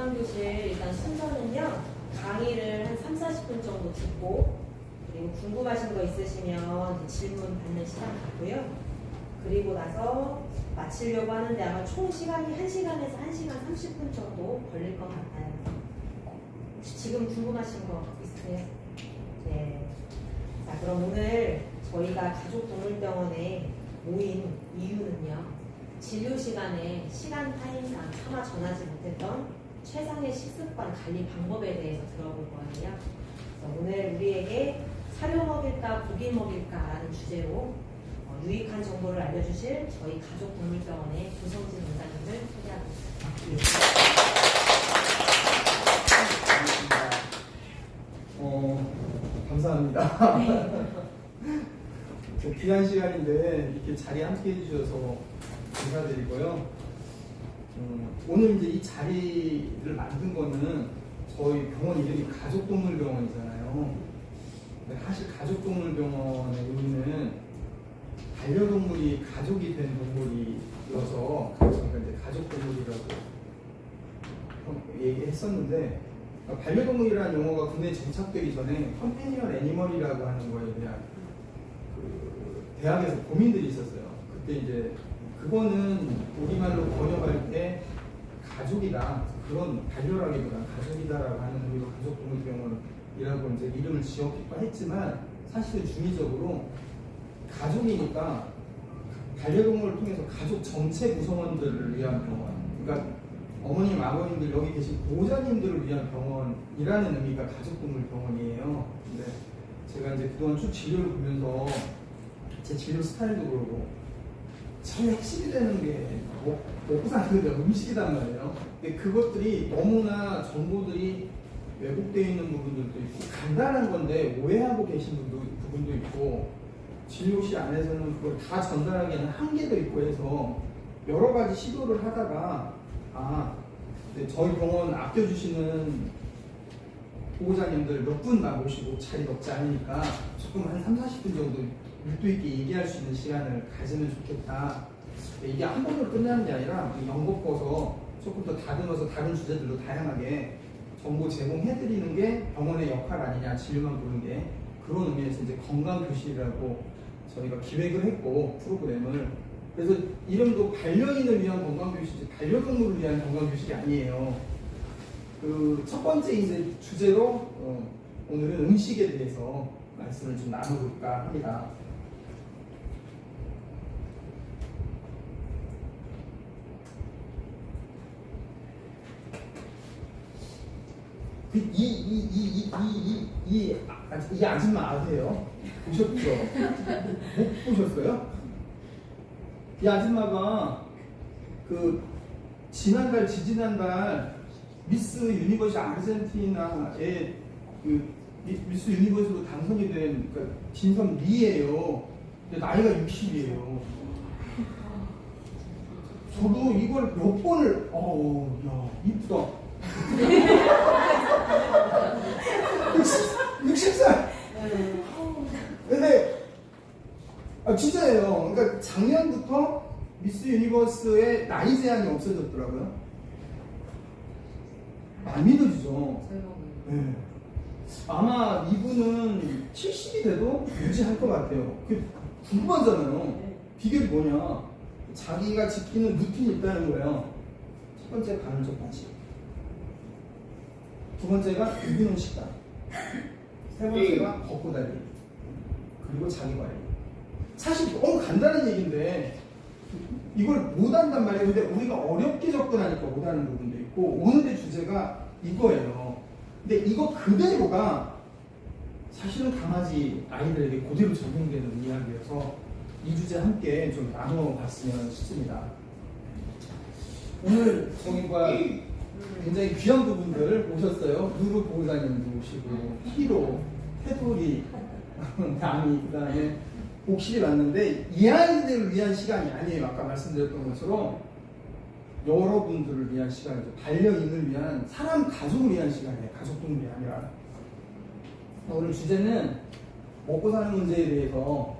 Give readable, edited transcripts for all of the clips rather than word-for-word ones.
건강교실 일단 순서는요, 강의를 한 30-40분 정도 듣고, 그리고 궁금하신 거 있으시면 질문 받는 시간 갖고요. 그리고 나서 마치려고 하는데 아마 총 시간이 1시간에서 1시간 30분 정도 걸릴 것 같아요. 혹시 지금 궁금하신 거 있으세요? 네. 자, 그럼 오늘 저희가 가족동물병원에 모인 이유는요, 진료 시간에 시간 타임상 차마 전하지 못했던 최상의 식습관 관리 방법에 대해서 들어볼 거예요. 그래서 오늘 우리에게 사료 먹일까 고기 먹일까라는 주제로 유익한 정보를 알려주실 저희 가족동물병원의 조성진 원장님을 소개하겠습니다. 감사합니다. 귀한 시간인데 이렇게 자리에 함께 해주셔서 감사드리고요. 오늘 이제 이 자리를 만든 거는 저희 병원 이름이 가족동물병원이잖아요. 근데 사실 가족동물병원의 의미는 반려동물이 가족이 된 동물이어서 저희가 이제 가족동물이라고 얘기했었는데, 반려동물이라는 용어가 국내에 정착되기 전에 컴패니언 애니멀이라고 하는 거에 대한 대학에서 고민들이 있었어요. 그때 이제 그거는 우리말로 번역할 때 가족이다, 그런 반려라기보다 가족이다라고 하는 의미로 가족동물병원이라고 이제 이름을 지었기도 했지만, 사실은 중의적으로 가족이니까 반려동물을 통해서 가족 전체 구성원들을 위한 병원, 그러니까 어머님, 아버님들, 여기 계신 보호자님들을 위한 병원이라는 의미가 가족동물병원이에요. 근데 제가 이제 그동안 쭉 진료를 보면서 제 진료 스타일도 그러고 제일 핵심이 되는 게 먹고 사는 게 음식이란 말이에요. 근데 그것들이 너무나 정보들이 왜곡되어 있는 부분들도 있고 간단한 건데 오해하고 계신 부분도 있고, 진료실 안에서는 그걸 다 전달하기에는 한계도 있고 해서 여러 가지 시도를 하다가 저희 병원 아껴주시는 보호자님들 몇 분만 모시고 자리 적지 않으니까 조금 한 30-40분 정도 밀도 있게 얘기할 수 있는 시간을 가지면 좋겠다. 이게 한 번으로 끝나는 게 아니라 엮어서 조금 더 다듬어서 다른 주제들로 다양하게 정보 제공해드리는 게 병원의 역할 아니냐, 진료만 보는 게. 그런 의미에서 이제 건강교실이라고 저희가 기획을 했고, 프로그램을. 그래서 이름도 반려인을 위한 건강교실이지 반려동물을 위한 건강교실이 아니에요. 그 첫 번째 이제 주제로 오늘은 음식에 대해서 말씀을 좀 나눠볼까 합니다. 이 아줌마 아세요? 보셨죠? 못 보셨어요? 이 아줌마가 지지난달 미스 유니버스 아르헨티나의 미스 유니버스로 당선이 된 진선 리예요. 근데 나이가 60이에요. 저도 이걸 몇 번을 야 이쁘다. 60살. 근데 진짜예요. 그러니까 작년부터 미스 유니버스의 나이 제한이 없어졌더라고요. 안 믿어지죠. 네. 아마 이분은 70이 돼도 유지할 것 같아요. 그게 궁금하잖아요. 비결이 뭐냐? 자기가 지키는 루틴이 있다는 거예요. 첫 번째, 간헐적 단식. 두 번째가 유기농 식단. 세 번째가 걷고 달리기. 그리고 자기 관리. 사실 너무 간단한 얘기인데 이걸 못한단 말이에요. 근데 우리가 어렵게 접근하니까 못하는 부분도 있고, 오늘의 주제가 이거예요. 근데 이거 그대로가 사실은 강아지 아이들에게 그대로 적용되는 이야기여서 이 주제 함께 좀 나눠봤으면 싶습니다. 오늘 저희가 굉장히 귀한 부분들 오셨어요. 누르 보호자님도 오시고, 히로, 테도리, 남이, 그 다음에 복실이 왔는데, 이 아이들을 위한 시간이 아니에요. 아까 말씀드렸던 것처럼 여러분들을 위한 시간이죠. 반려인을 위한, 사람 가족을 위한 시간이에요. 가족동물이 아니라. 오늘 주제는 먹고 사는 문제에 대해서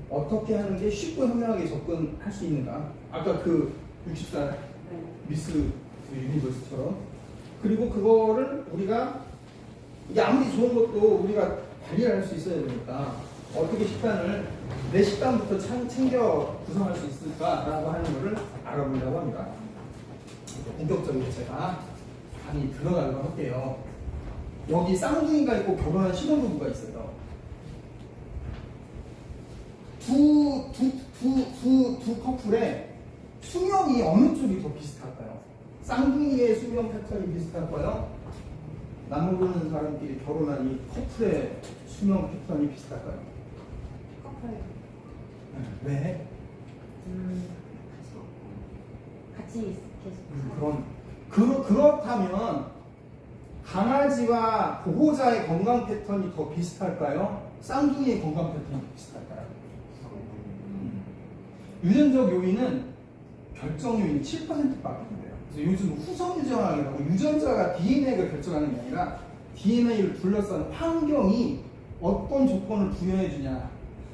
어떻게 하는 게 쉽고 현명하게 접근할 수 있는가. 아까 그 60살 미스 유니버스처럼 그리고 그거를 우리가 이게 아무리 좋은 것도 우리가 관리할 수 있어야 되니까 어떻게 식단을 내 식단부터 챙겨 구성할 수 있을까라고 하는 것을 알아보려고 합니다. 본격적으로 제가 강의 들어가려고 할게요. 여기 쌍둥이가 있고 결혼한 신혼부부가 있어요. 두 커플의 수명이 어느 쪽이 더 비슷할까요? 쌍둥이의 수명 패턴이 비슷할까요? 나무르는 사람끼리 결혼한 이 커플의 수명 패턴이 비슷할까요? 커플. 왜? 같이 계속. 그렇다면 강아지와 보호자의 건강 패턴이 더 비슷할까요? 쌍둥이의 건강 패턴이 더 비슷할까요? 유전적 요인은 결정 요인이 7%밖에 안 돼요. 그래서 요즘 후성 유전학이라고 유전자가 DNA가 결정하는 게 아니라 DNA를 둘러싼 환경이 어떤 조건을 부여해 주냐.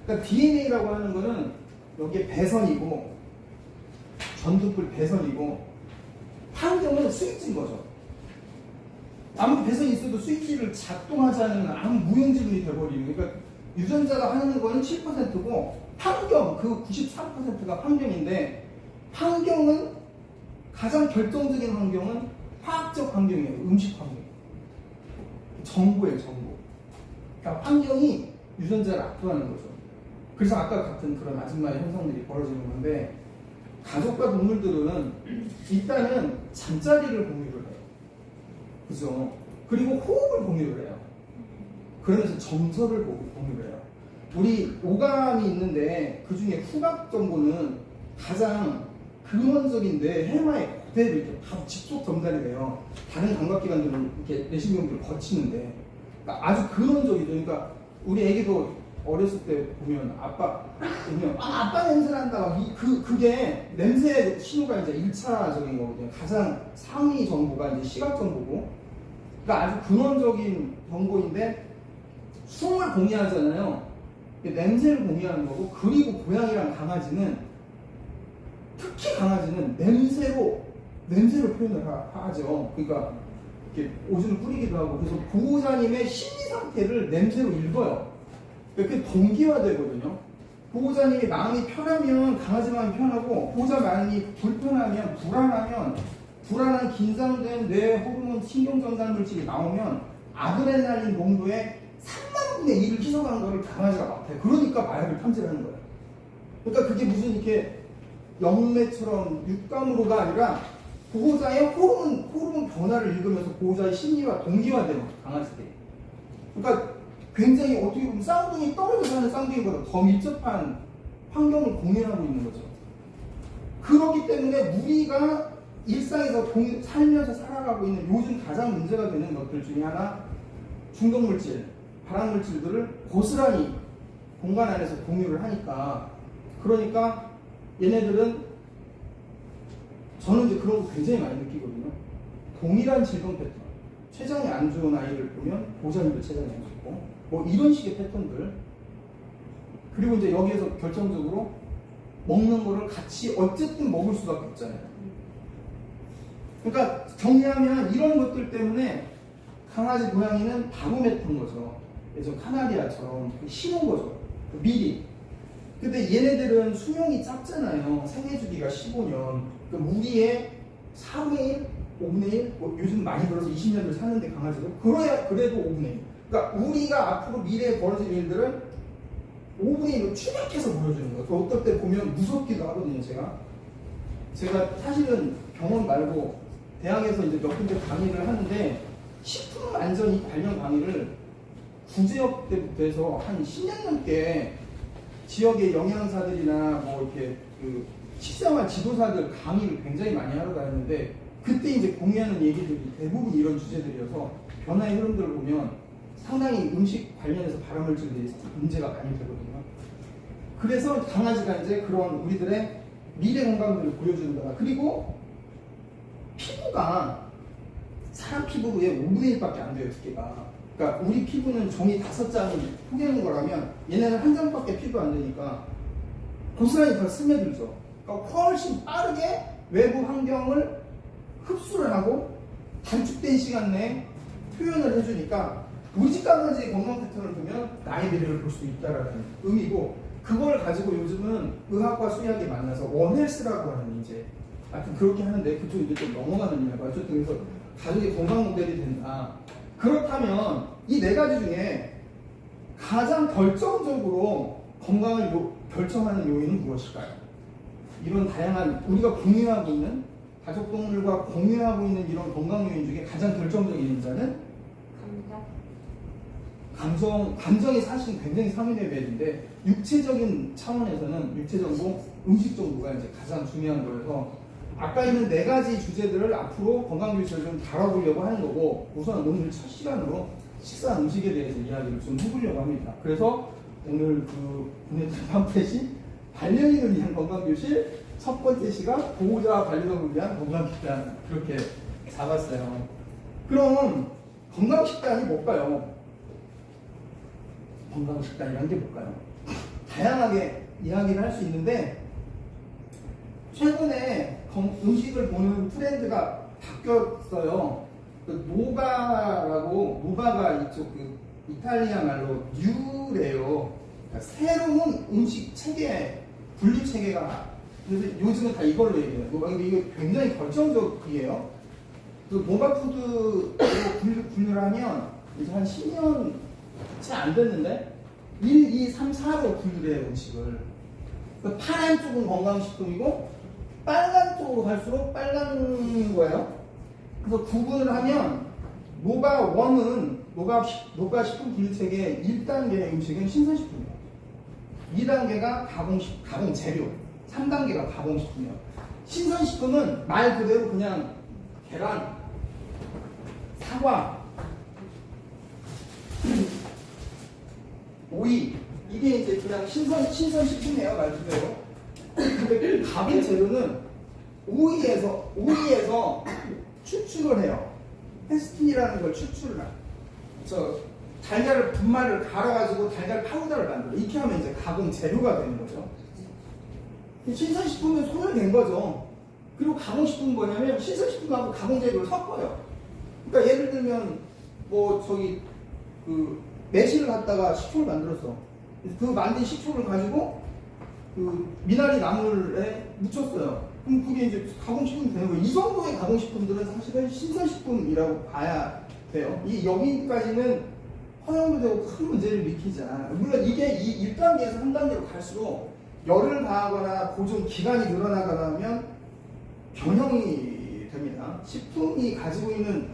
그러니까 DNA라고 하는 거는 여기에 배선이고 전두풀 배선이고 환경은 스위치인 거죠. 아무리 배선이 있어도 스위치를 작동하지 않으면 아무 무용지물이 돼버리는. 그러니까 유전자가 하는 거는 7%고 환경, 그 93%가 환경인데 환경은 가장 결정적인 환경은 화학적 환경이에요. 음식 환경. 정보예요, 정보. 그러니까 환경이 유전자를 압도하는 거죠. 그래서 아까 같은 그런 아줌마의 현상들이 벌어지는 건데 가족과 동물들은 일단은 잠자리를 공유를 해요. 그죠? 그리고 호흡을 공유를 해요. 그러면서 정서를 공유를 해요. 우리 오감이 있는데 그 중에 후각 정보는 가장 근원적인데 해마에 그대로 이렇게 바로 직접 전달이 돼요. 다른 감각기관들은 이렇게 내신경들을 거치는데 그러니까 아주 근원적이죠. 그러니까 우리 애기도 어렸을 때 보면 아빠 냄새 난다. 그게 냄새 신호가 이제 1차적인 거거든요. 가장 상위 정보가 이제 시각 정보고, 그러니까 아주 근원적인 정보인데 숨을 공유하잖아요. 냄새를 공유하는 거고, 그리고 고양이랑 강아지는 특히 강아지는 냄새로 표현을 하죠. 그러니까 이렇게 오줌을 뿌리기도 하고, 그래서 보호자님의 심리 상태를 냄새로 읽어요. 그게 동기화되거든요. 보호자님이 마음이 편하면 강아지 마음이 편하고, 보호자 마음이 불편하면 불안한 긴장된 뇌 호르몬 신경전달 물질이 나오면 아드레날린 농도의 3만 분의 1을 희석하는 거를 강아지가 맡아요. 그러니까 마약을 탐지하는 거예요. 그러니까 그게 무슨 이렇게 영매처럼 육감으로가 아니라 보호자의 호르몬 변화를 읽으면서 보호자의 심리와 동기화되는 강아지들이. 그러니까 굉장히 어떻게 보면 쌍둥이 떨어져 사는 쌍둥이보다 더 밀접한 환경을 공유하고 있는 거죠. 그렇기 때문에 우리가 일상에서 살면서 살아가고 있는 요즘 가장 문제가 되는 것들 중에 하나, 중독물질, 발암물질들을 고스란히 공간 안에서 공유를 하니까, 그러니까 얘네들은, 저는 이제 그런 거 굉장히 많이 느끼거든요. 동일한 질병 패턴, 췌장이 안 좋은 아이를 보면 보호자님도 췌장이 안 좋고, 뭐 이런 식의 패턴들. 그리고 이제 여기에서 결정적으로 먹는 거를 같이 어쨌든 먹을 수밖에 없잖아요. 그러니까 정리하면 이런 것들 때문에 강아지 고양이는 바로 맺은 거죠. 예전 카나리아처럼 심은 거죠. 미리. 근데 얘네들은 수명이 짧잖아요. 생애 주기가 15년. 그러니까 우리의 4분의 1, 5분의 1, 뭐 요즘 많이 들어서 20년을 사는데 강아지도 그래도 5분의 1. 그러니까 우리가 앞으로 미래에 벌어질 일들은 5분의 1로 추격해서 보여주는 거예요. 어떨 때 보면 무섭기도 하거든요. 제가 사실은 병원 말고 대학에서 이제 몇 군데 강의를 하는데 식품 안전 관련 강의를 구제역 때부터 해서 한 10년 넘게 지역의 영양사들이나 뭐 이렇게 그 식생활 지도사들 강의를 굉장히 많이 하러 다녔는데, 그때 이제 공유하는 얘기들이 대부분 이런 주제들이어서 변화의 흐름들을 보면 상당히 음식 관련해서 발암물질들이 문제가 많이 되거든요. 그래서 강아지가 이제 그런 우리들의 미래 건강들을 보여주는 거다. 그리고 피부가 사람 피부의 5분의 1밖에 안 돼요, 두께가. 그러니까 우리 피부는 종이 5장이 포개는 거라면 얘네는 한 장밖에 피부 안 되니까 고스란히 더 스며들죠. 그러니까 훨씬 빠르게 외부 환경을 흡수를 하고 단축된 시간 내에 표현을 해주니까 우리 집 강아지의 건강 패턴을 보면 나의 미래를 볼 수 있다라는 의미고, 그걸 가지고 요즘은 의학과 수의학이 만나서 원헬스라고 하는 이제 하여튼 그렇게 하는데, 그쪽 이제 좀 넘어가는 일이라고. 어쨌든 그래서 가족의 건강 모델이 된다. 그렇다면 이 네 가지 중에 가장 결정적으로 건강을 결정하는 요인은 무엇일까요? 이런 다양한 우리가 공유하고 있는 가족 동물과 공유하고 있는 이런 건강 요인 중에 가장 결정적인 인자는 감정이 사실은 굉장히 상위레벨인데, 육체적인 차원에서는 육체정보, 음식 정보가 이제 가장 중요한 거여서 아까 있는 네 가지 주제들을 앞으로 건강교실을 좀 다뤄보려고 하는 거고, 우선 오늘 첫 시간으로 식사 음식에 대해서 이야기를 좀 해보려고 합니다. 그래서 오늘 보내드린 팜플렛이 반려인을 위한 건강교실, 첫 번째 시간 보호자와 반려동물을 위한 건강식단, 그렇게 잡았어요. 그럼 건강식단이 뭘까요? 건강식단이란 게 뭘까요? 다양하게 이야기를 할 수 있는데, 최근에 음식을 보는 트렌드가 바뀌었어요. 노바가 이쪽 이탈리아 말로 뉴래요. 그러니까 새로운 음식 체계, 분류 체계가, 그래서 요즘은 다 이걸로 얘기해요. 근데 이거 굉장히 결정적이에요. 노바푸드로 분류를 하면 이제 한 10년 채 안 됐는데 1, 2, 3, 4로 분류를 해요, 음식을. 파란 쪽은 건강식품이고 빨간 쪽으로 갈수록 빨간 거예요. 그래서 구분을 하면 노바 1은 노바 식품 분류 체계 1단계 음식은 신선식품이에요. 2단계가 가공 재료, 3단계가 가공식품이에요. 신선식품은 말 그대로 그냥 계란, 사과, 오이, 이게 이제 그냥 신선식품이에요, 말 그대로. 근데 가공 재료는 오이에서 추출을 해요. 페스틴이라는 걸 추출을 해요. 달걀을 분말을 갈아가지고 달걀 파우더를 만들어. 이렇게 하면 이제 가공 재료가 되는 거죠. 신선식품은 손을 댄 거죠. 그리고 가공식품은 뭐냐면 신선식품하고 가공 재료를 섞어요. 그러니까 예를 들면 매실을 갖다가 식초를 만들었어. 그 만든 식초를 가지고 미나리 나물에 묻혔어요. 그럼 그게 이제 가공식품이 되는 거예요. 이 정도의 가공식품들은 사실은 신선식품이라고 봐야 돼요. 여기까지는 허용도 되고 큰 문제를 일으키지 않아요. 물론 이게 1단계에서 3단계로 갈수록 열을 가하거나 보존 기간이 늘어나거나 하면 변형이 됩니다. 식품이 가지고 있는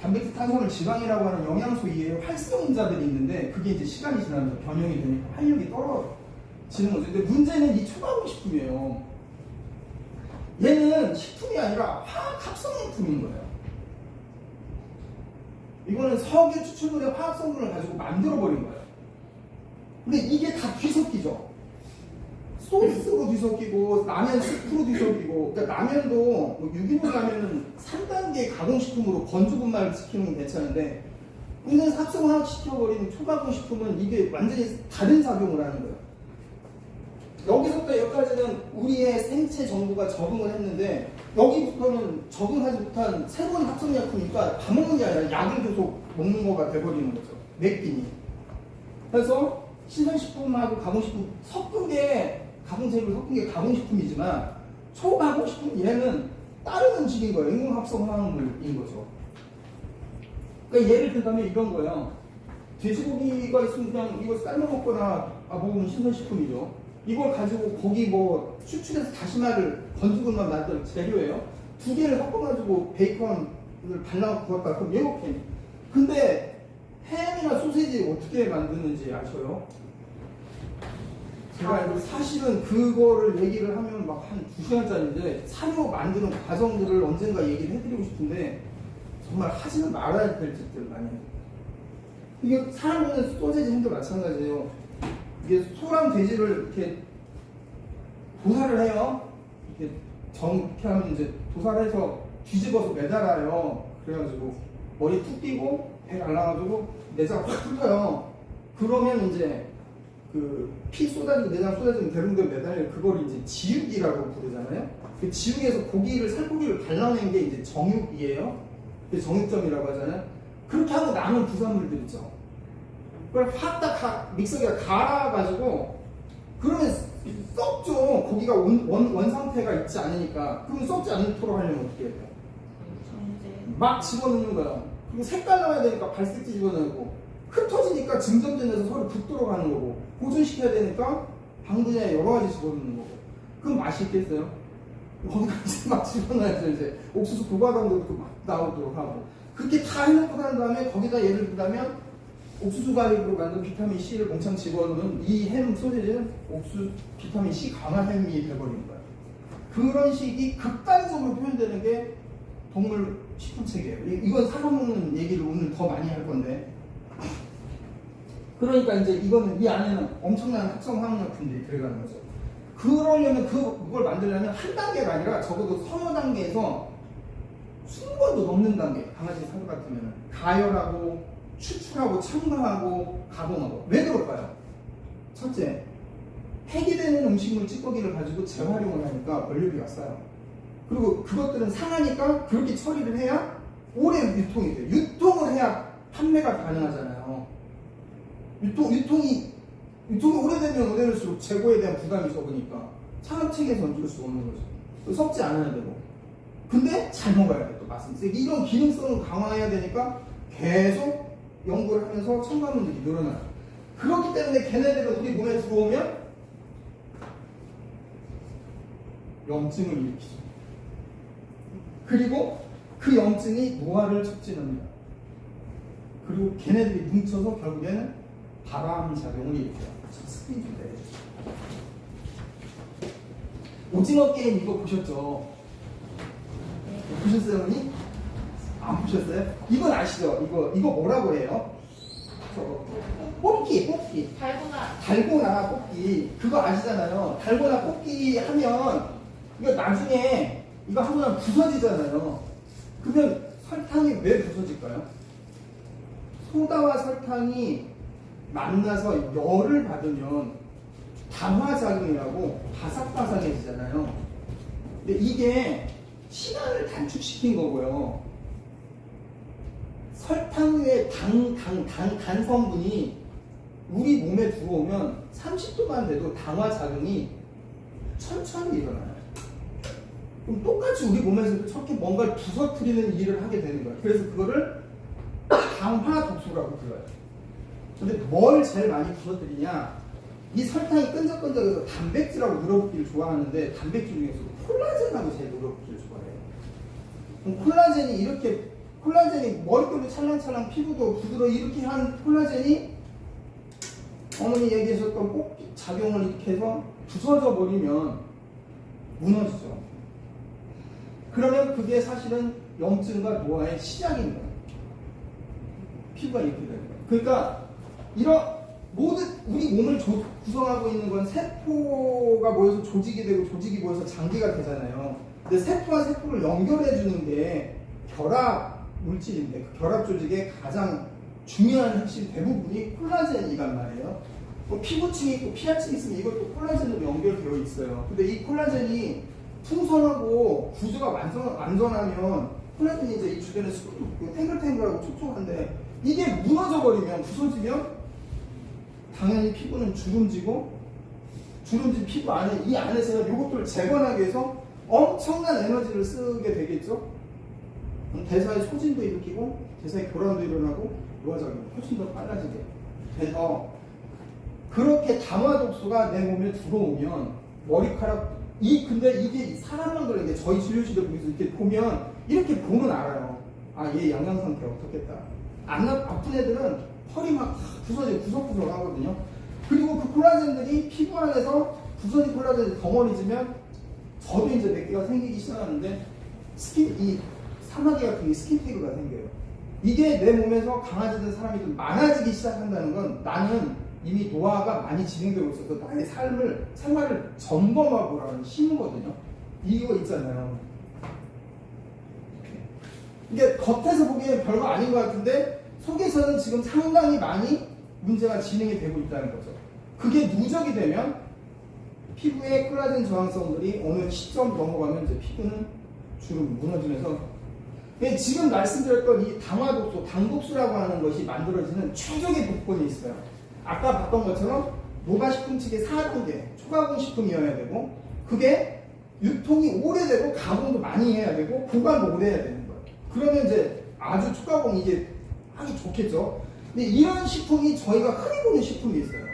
단백질, 탄수화물, 지방이라고 하는 영양소 이외에 활성인자들이 있는데, 그게 이제 시간이 지나면서 변형이 되니까 활력이 떨어지는 거죠. 근데 문제는 이 초가공식품이에요. 얘는 식품이 아니라 화학 합성식품인 거예요. 이거는 석유 추출물의 화학 성분을 가지고 만들어버린 거예요. 근데 이게 다 뒤섞이죠. 소스로 뒤섞이고, 라면 스프로 뒤섞이고, 그러니까 라면도, 유기농 라면은 3단계 가공식품으로 건조 분말 시키는 건 괜찮은데, 근데 합성화학 시켜버리는 초가공식품은 이게 완전히 다른 작용을 하는 거예요. 여기서부터 여기까지는 우리의 생체 정보가 적응을 했는데, 여기부터는 적응하지 못한 새로운 합성약품이니까 밥 먹는 게 아니라 약을 계속 먹는 거가 돼버리는 거죠. 맵기니. 그래서 신선식품하고 가공식품 섞은 게, 가공재료를 섞은 게 가공식품이지만, 초가공식품 얘는 다른 음식인 거예요. 인공합성화합물인 거죠. 그러니까 예를 들자면 이런 거예요. 돼지고기가 있으면 그냥 이거 삶아 먹거나 먹으면 신선식품이죠. 이걸 가지고 고기 추출해서 다시마를 건조분만 만든 재료예요. 두 개를 섞어가지고 베이컨을 발라갖고 구웠다. 그럼 이렇게. 근데 햄이나 소세지 어떻게 만드는지 아셔요? 제가 사실은 그거를 얘기를 하면 막 한 2시간짜리인데 사료 만드는 과정들을 언젠가 얘기를 해드리고 싶은데 정말 하지는 말아야 될 짓들을 많이 해요. 이게 사람 먹는 소세지 햄도 마찬가지예요. 이게 소랑 돼지를 이렇게 도살을 해요. 이렇게 이렇게 하면 이제 도살을 해서 뒤집어서 매달아요. 그래가지고 머리 툭 띄고 배 갈라가지고 내장 확 뚫어요. 그러면 이제 피 쏟아지고 내장 쏟아지면 대롱대로 매달려, 그걸 이제 지육이라고 부르잖아요. 그 지육에서 살코기를 발라낸 게 이제 정육이에요. 그게 정육점이라고 하잖아요. 그렇게 하고 남은 부산물들 있죠. 그걸 확 믹서기에 갈아가지고 그러면 썩죠. 고기가 원 상태가 있지 않으니까. 그럼 썩지 않도록 하려면 어떻게 해야 돼요? 막 집어넣는 거야. 그리고 색깔 나와야 되니까 발색지 집어넣고, 흩어지니까 증점되면서 서로 붙도록 하는 거고, 보존시켜야 되니까 방분에 여러 가지 집어넣는 거고. 그럼 맛이 있겠어요? 거기다 이제 막 집어넣어야죠. 이제 옥수수 고과당도 막 나오도록 하고. 그렇게 다 해놓고 난 다음에 거기다 예를 들자면 옥수수 가루로 만든 비타민 C를 몽창 집어넣으면 이 햄 소시지는 옥수수 비타민 C 강한 햄이 돼버리는 거예요. 그런 식이 극단적으로 표현되는 게 동물 식품체계예요. 이건 사람 먹는 얘기를 오늘 더 많이 할 건데. 그러니까 이제 이거는 이 안에는 엄청난 합성 화학약품들이 들어가는 거죠. 그러려면 그걸 만들려면 한 단계가 아니라 적어도 서너 단계에서 20번도 넘는 단계. 강아지 사료 같으면 가열하고 추출하고 첨가하고 가공하고. 왜 그럴까요? 첫째, 폐기되는 음식물 찌꺼기를 가지고 재활용을 하니까 원료비가 싸요. 그리고 그것들은 상하니까 그렇게 처리를 해야 오래 유통이 돼요. 유통을 해야 판매가 가능하잖아요. 유통이 오래되면 오래될수록 재고에 대한 부담이 적으니까 산업체계에서 얹을 수가 없는 거죠. 썩지 않아야 되고. 근데 잘 먹어야 돼, 또 맛은. 이런 기능성을 강화해야 되니까 계속 연구를 하면서 첨가물들이 늘어나요. 그렇기 때문에 걔네들은 우리 몸에 들어오면 염증을 일으키죠. 그리고 그 염증이 노화를 촉진합니다. 그리고 걔네들이 뭉쳐서 결국에는 발암작용을 일으켜요. 스크린 좀 내려주세요. 오징어 게임 이거 보셨죠? 보셨어요, 어머니? 안 보셨어요? 이건 아시죠? 이거 뭐라고 해요? 뽑기. 달고나 뽑기. 그거 아시잖아요. 달고나 뽑기 하면 이거 나중에 이거 하고 나면 부서지잖아요. 그러면 설탕이 왜 부서질까요? 소다와 설탕이 만나서 열을 받으면 당화작용이라고 바삭바삭해지잖아요. 근데 이게 시간을 단축시킨 거고요. 설탕 위에 단 성분이 우리 몸에 들어오면 30도만 돼도 당화작용이 천천히 일어나요. 그럼 똑같이 우리 몸에서 저렇게 뭔가를 부서뜨리는 일을 하게 되는 거예요. 그래서 그거를 당화독소라고 불러요. 근데 뭘 제일 많이 부서뜨리냐? 이 설탕이 끈적끈적해서 단백질하고 늘어붙기를 좋아하는데 단백질 중에서 콜라겐하고 제일 늘어붙기를 좋아해요. 그럼 콜라겐이 머릿결도 찰랑찰랑 피부도 부드러워 이렇게 한 콜라겐이 어머니 얘기하셨던 뽑기 작용을 이렇게 해서 부서져 버리면 무너지죠. 그러면 그게 사실은 염증과 노화의 시작인 거예요. 피부가 이렇게 되는 거예요. 그러니까 이런 모든 우리 몸을 구성하고 있는 건 세포가 모여서 조직이 되고 조직이 모여서 장기가 되잖아요. 근데 세포와 세포를 연결해 주는 게 결합 물질인데 그 결합 조직의 가장 중요한 핵심 대부분이 콜라겐이란 말이에요. 뭐 피부층이 있고 피하층이 있으면 이것도 콜라겐으로 연결되어 있어요. 근데 이 콜라겐이 풍성하고 구조가 완전하면 콜라겐이 이제 이 주변에 수분도 탱글탱글하고 촉촉한데 이게 무너져 버리면 부서지면 당연히 피부는 주름진 피부 안에 이 안에서 이것들을 재건하기 위해서 엄청난 에너지를 쓰게 되겠죠. 대사의 소진도 일으키고 대사의 교란도 일어나고 노화작용이 훨씬 더 빨라지게 돼서 그렇게 당화독소가 내 몸에 들어오면 머리카락 근데 이게 사람만 그런 게 저희 진료실에 보면서 이렇게 보면 이렇게 보면 알아요. 아, 얘 영양 상태 어떻겠다. 아픈 애들은 털이 막 부서지고 구석구석 하거든요. 그리고 그 콜라겐들이 피부 안에서 부서진 콜라겐이 덩어리지면 저도 이제 몇 개가 생기기 시작하는데 이 사마귀 같은 게 스킨피그가 생겨요. 이게 내 몸에서 강아지든 사람이든 많아지기 시작한다는 건 나는 이미 노화가 많이 진행되고 있어서 나의 생활을 점검하고라는 신호거든요. 이거 있잖아요. 이게 겉에서 보기엔 별거 아닌 것 같은데 속에서는 지금 상당히 많이 문제가 진행이 되고 있다는 거죠. 그게 누적이 되면 피부의 콜라겐 저항성들이 어느 시점 넘어가면 이제 피부는 주름 무너지면서 예, 지금 말씀드렸던 이 당화독소, 당독수라고 하는 것이 만들어지는 최적의 조건이 있어요. 아까 봤던 것처럼 노가식품 측의 4단계 초가공식품이어야 되고, 그게 유통이 오래되고 가공도 많이 해야 되고 보관도 오래 해야 되는 거예요. 그러면 이제 아주 초가공 이게 하기 좋겠죠. 근데 이런 식품이 저희가 흔히 보는 식품이 있어요.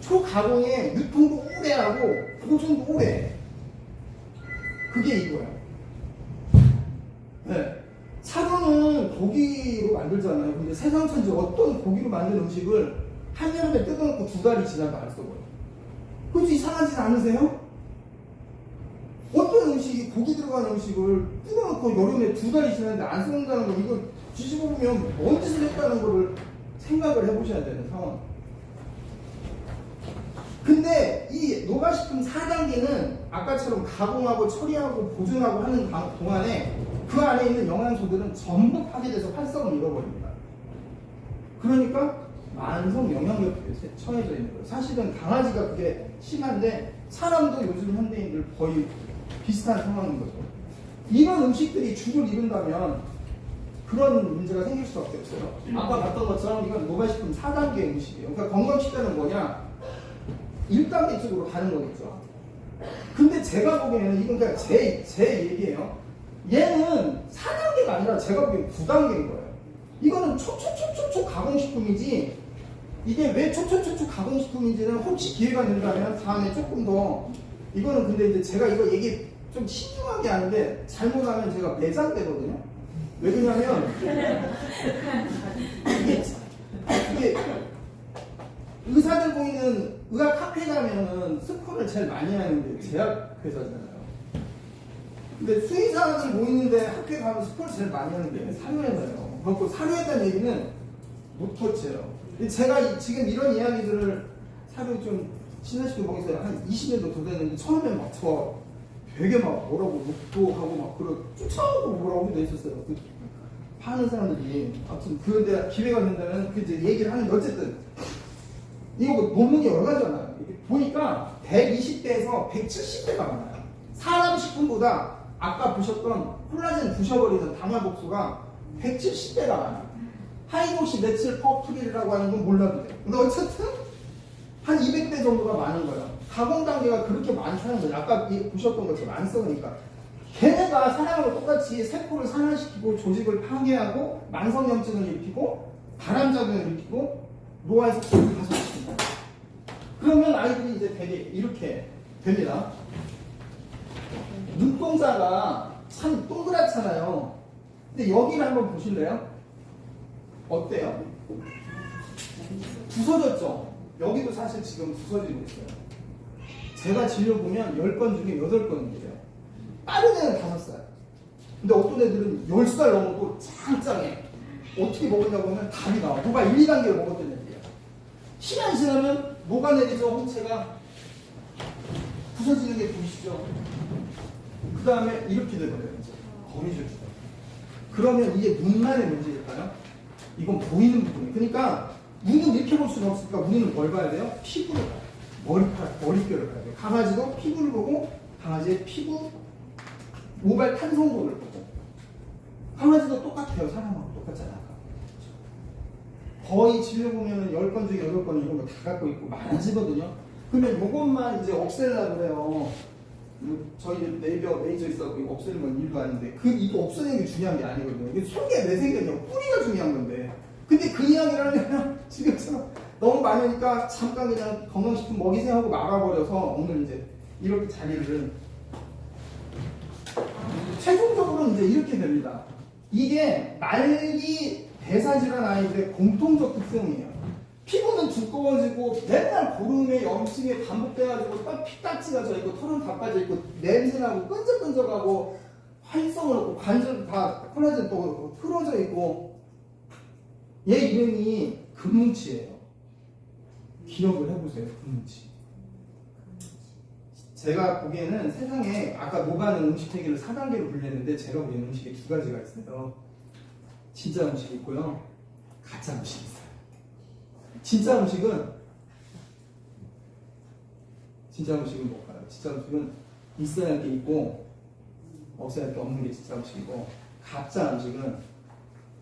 초가공에 유통도 오래 하고 보존도 오래 해. 그게 이거예요. 네. 사료는 고기로 만들잖아요. 근데 세상 천지 어떤 고기로 만든 음식을 한여름에 뜯어놓고 2달이 지나도 안 썩어요. 그렇지 이상하지 않으세요? 어떤 음식이 고기 들어간 음식을 뜯어놓고 여름에 2달이 지났는데 안 썩는다는 거, 이거 뒤집어 보면 뭔 짓을 했다는 거를 생각을 해보셔야 되는 상황. 근데 이 노가식품 4단계는 아까처럼 가공하고 처리하고 보존하고 하는 동안에 그 안에 있는 영양소들은 전부 파괴돼서 활성을 잃어버립니다. 그러니까 만성 영양력에 처해져 있는 거예요. 사실은 강아지가 그게 심한데 사람도 요즘 현대인들 거의 비슷한 상황인 거죠. 이런 음식들이 주를 이룬다면 그런 문제가 생길 수밖에 없어요. 아까 봤던 것처럼 이건 노가식품 4단계 음식이에요. 그러니까 건강식단은 뭐냐? 1단계 쪽으로 가는 거겠죠. 근데 제가 보기에는 이건 그냥 제 얘기예요. 얘는 4단계가 아니라 제가 보기엔 9단계인 거예요. 이거는 초초초초초 가공식품이지, 이게 왜 초초초초 가공식품인지는 혹시 기회가 된다면 다음에 조금 더, 이거는 근데 이제 제가 이거 얘기 좀 신중하게 하는데 잘못하면 제가 매장되거든요. 왜 그러냐면 이게 의사들 보이는 의학 카페 가면은 스포를 제일 많이 하는데 제약회사잖아요. 근데 수의사들 모이는데 학교에 가면 스포를 제일 많이 하는 게 사료회사예요. 그렇고 사료회사는 얘기는 못 터치해요. 제가 지금 이런 이야기들을 사료 좀 신사시켜 보겠어요. 한 20년도 더 됐는데 처음에 막 저 되게 막 뭐라고 욕도 하고 막 그런 쫓아오고 뭐라고 돼 있었어요. 그 파는 사람들이. 아무튼 그런데 기회가 된다면 그 이제 얘기를 하는데 어쨌든 이거 뭐 논문이 얼마잖아요. 보니까 120대에서 170대가 많아요. 사람 식품보다 아까 보셨던 콜라겐 부셔버리는 당화독소가 170배가 많아요. 하이도시 메칠 퍼프릴이라고 하는 건 몰라도 돼요. 근데 어쨌든 한 200배 정도가 많은 거예요. 가공 단계가 그렇게 많다는 거예요. 아까 보셨던 것처럼 안 썩으니까. 걔네가 사람하고 똑같이 세포를 산화시키고 조직을 파괴하고 만성염증을 일으키고 바람작용을 일으키고 노화에서 고를 가속시킨다. 그러면 아이들이 이제 되게 이렇게 됩니다. 눈동자가 참 동그랗잖아요. 근데 여기를 한번 보실래요? 어때요? 부서졌죠? 여기도 사실 지금 부서지고 있어요. 제가 진료 보면 10건 중에 8건은 이래요. 빠른 애는 5살. 근데 어떤 애들은 10살 넘어도 짱짱해. 어떻게 먹었냐고 하면 답이 나와. 누가 1, 2단계를 먹었던 애들이야. 시간이 지나면 녹아내리죠. 홍채가 부서지는 게 보이시죠? 그 다음에 이렇게 되거든요. 거미줄 주다. 그러면 이게 눈만의 문제일까요? 이건 보이는 부분이에요. 그러니까 눈은 이렇게 볼 수는 없으니까 우리는 뭘 봐야 돼요? 피부를 봐야 돼요. 머릿결을 봐야 돼요. 강아지도 피부를 보고 강아지의 피부 모발 탄성도를 보고. 강아지도 똑같아요. 사람하고 똑같잖아요. 거의 진료 보면은 10건 중에 8건 이런 거 다 갖고 있고 많아지거든요. 그러면 이것만 이제 없애려고 그래요. 저희 레이저 있어서 이거 없애는 건 일도 아닌데 이거 없애는 게 중요한 게 아니거든요. 이게 속에 왜 생겼냐고 뿌리가 중요한 건데. 근데 그 이야기를 하려면 지금처럼 너무 많으니까 잠깐 그냥 건강식품 먹이세요 하고 말아버려서 오늘 이제 이렇게 자리를 최종적으로는 이제 이렇게 됩니다. 이게 말기 대사질환 아이들의 공통적 특성이에요. 피부는 두꺼워지고 맨날 고름에 염증에 반복돼가지고 피딱지가 져있고 털은 다 빠져있고 냄새나고 끈적끈적하고 활성을 얻고 관절 다 콜라겐 또 틀어져 있고. 얘 이름이 금뭉치예요. 기억을 해보세요. 금뭉치. 제가 보기에는 세상에 아까 녹아는 음식 체계를 4단계로 분류했는데 제가 보기에는 음식이 2가지가 있어요. 진짜 음식이 있고요. 가짜 음식이 있어요. 진짜 음식은 뭘까요? 진짜 음식은 있어야 할 게 있고 없어야 할 게 없는 게 진짜 음식이고, 가짜 음식은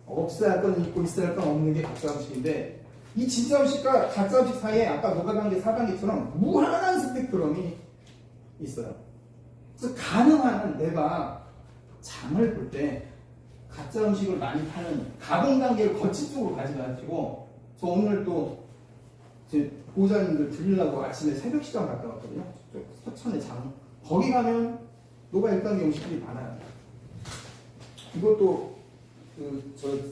없어야 할 건 있고 있어야 할 건 없는 게 가짜 음식인데, 이 진짜 음식과 가짜 음식 사이에 아까 노가단계, 4단계처럼 무한한 스펙트럼이 있어요. 그래서 가능한 한 내가 장을 볼 때 가짜 음식을 많이 파는 가공 단계를 거친 쪽으로 가지 마시고, 저 오늘 또 제 보호자님들 드리려고 아침에 새벽 시장 갔다 왔거든요. 서천의 장. 거기 가면 노가 1단계 음식들이 많아요. 이것도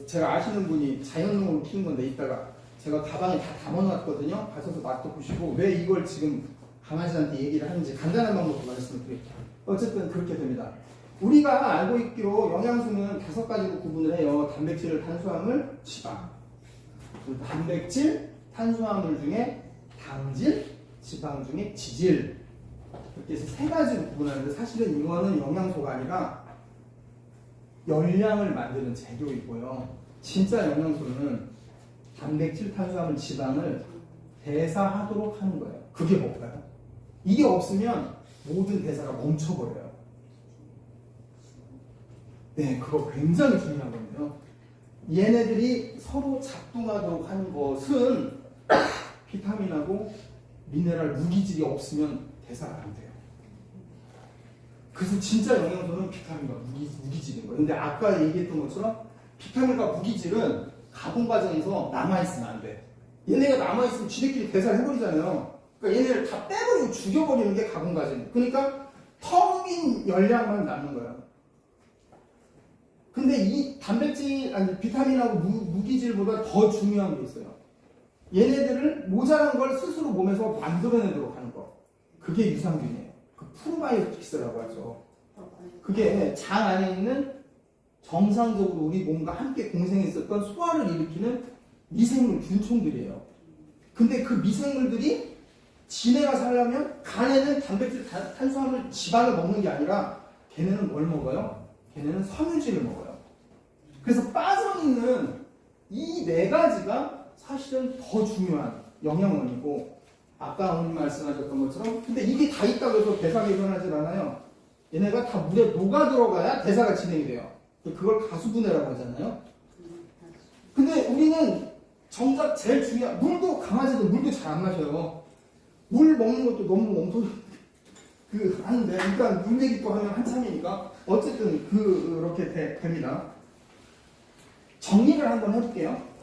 제가 아시는 분이 자연농으로 키운 건데, 이따가 제가 가방에 다 담아놨거든요. 가셔서 맛도 보시고 왜 이걸 지금 강아지한테 얘기를 하는지 간단한 방법으로 말씀드릴게요. 어쨌든 그렇게 됩니다. 우리가 알고 있기로 영양소는 5가지로 구분을 해요. 단백질, 탄수화물, 지방. 단백질, 탄수화물 중에 당질, 지방 중에 지질. 이렇게 해서 3가지로 구분하는데, 사실은 이거는 영양소가 아니라 열량을 만드는 재료이고요. 진짜 영양소는 단백질, 탄수화물, 지방을 대사하도록 하는 거예요. 그게 뭘까요? 이게 없으면 모든 대사가 멈춰버려요. 네, 그거 굉장히 중요한 건데요. 얘네들이 서로 작동하도록 하는 것은 비타민하고 미네랄, 무기질이 없으면 대사가 안 돼요. 그래서 진짜 영양소는 비타민과 무기질인 거예요. 근데 아까 얘기했던 것처럼 비타민과 무기질은 가공 과정에서 남아있으면 안 돼. 얘네가 남아있으면 지들끼리 대사를 해버리잖아요. 그러니까 얘네를 다 빼버리고 죽여버리는 게 가공 과정이에요. 그러니까 텅 빈 열량만 남는 거예요. 근데 이 단백질, 아니 비타민하고 무기질보다 더 중요한 게 있어요. 얘네들을 모자란 걸 스스로 몸에서 만들어내도록 하는 거. 그게 유산균이에요. 그 프로바이오틱스라고 하죠. 그게 장 안에 있는 정상적으로 우리 몸과 함께 공생했었던 소화를 일으키는 미생물, 균총들이에요. 근데 그 미생물들이 지네가 살려면 간에는 단백질, 탄수화물, 지방을 먹는 게 아니라 걔네는 뭘 먹어요? 걔네는 섬유질을 먹어요. 그래서 빠져있는 이 4가지가 사실은 더 중요한 영양원이고, 아까 어머님 말씀하셨던 것처럼, 근데 이게 다 있다고 해서 대사가 일어나질 않아요. 얘네가 다 물에 녹아 들어가야 대사가 진행이 돼요. 그걸 가수분해라고 하잖아요. 근데 우리는 정작 제일 중요한, 물도, 강아지도 물도 잘 안 마셔요. 물 먹는 것도 너무 엄청 하는데, 일단 물 얘기 또 하면 한참이니까 어쨌든 그렇게 됩니다. 정리를 한번 해볼게요.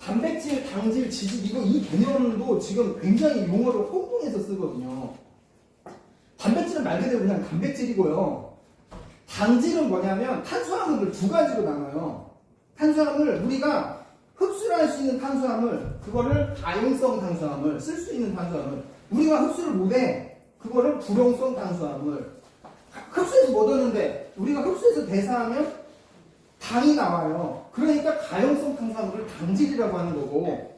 단백질, 당질, 지질, 이 개념도 지금 굉장히 용어를 혼동해서 쓰거든요. 단백질은 말 그대로 그냥 단백질이고요. 당질은 뭐냐면 탄수화물을 2가지로 나눠요. 탄수화물, 우리가 흡수를 할 수 있는 탄수화물, 그거를 다용성 탄수화물, 쓸 수 있는 탄수화물. 우리가 흡수를 못해, 그거를 불용성 탄수화물. 흡수해서 못 얻는데 우리가 흡수해서 대사하면 당이 나와요. 그러니까 가용성 탄수화물을 당질이라고 하는 거고,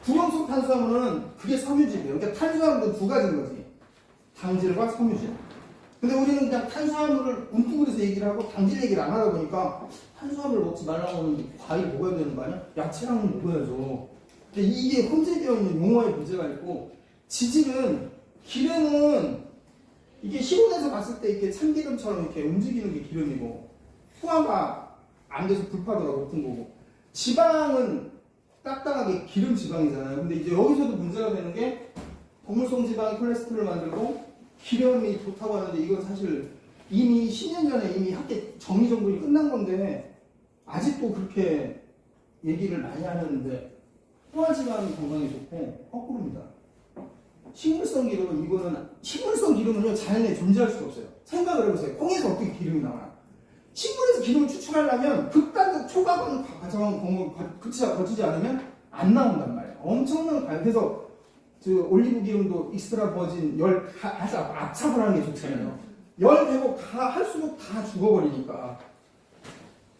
불용성 탄수화물은 그게 섬유질이에요. 그러니까 탄수화물은 2가지인 거지. 당질과 섬유질. 근데 우리는 그냥 탄수화물을 움뚱그려서 얘기를 하고 당질 얘기를 안 하다 보니까 탄수화물 먹지 말라고 하는 과일 먹어야 되는 거 아니야? 야채랑은 먹어야죠. 근데 이게 혼재되어 있는 용어에 문제가 있고, 지질은, 기름은 이게 실온에서 봤을 때 이렇게 참기름처럼 이렇게 움직이는 게 기름이고, 소화가 안 돼서 불파도가 높은 거고, 지방은 딱딱하게 기름 지방이잖아요. 근데 이제 여기서도 문제가 되는 게, 동물성 지방이 콜레스테롤을 만들고 기름이 좋다고 하는데, 이건 사실 이미 10년 전에 이미 학계 정리정돈이 끝난 건데 아직도 그렇게 얘기를 많이 하는데, 소화지방이 건강에 좋고 거꾸로입니다. 식물성 기름은, 이거는 식물성 기름은요 자연에 존재할 수가 없어요. 생각을 해보세요. 콩에서 어떻게 기름이 나와요? 식물에서 기름을 추출하려면 극단적 초과관 과정을 거치지 않으면 안 나온단 말이에요. 엄청난 그래서 올리브 기름도 익스트라 버진 열 압착을 하는 게 좋잖아요. 열 회복 다 할수록 다 죽어버리니까.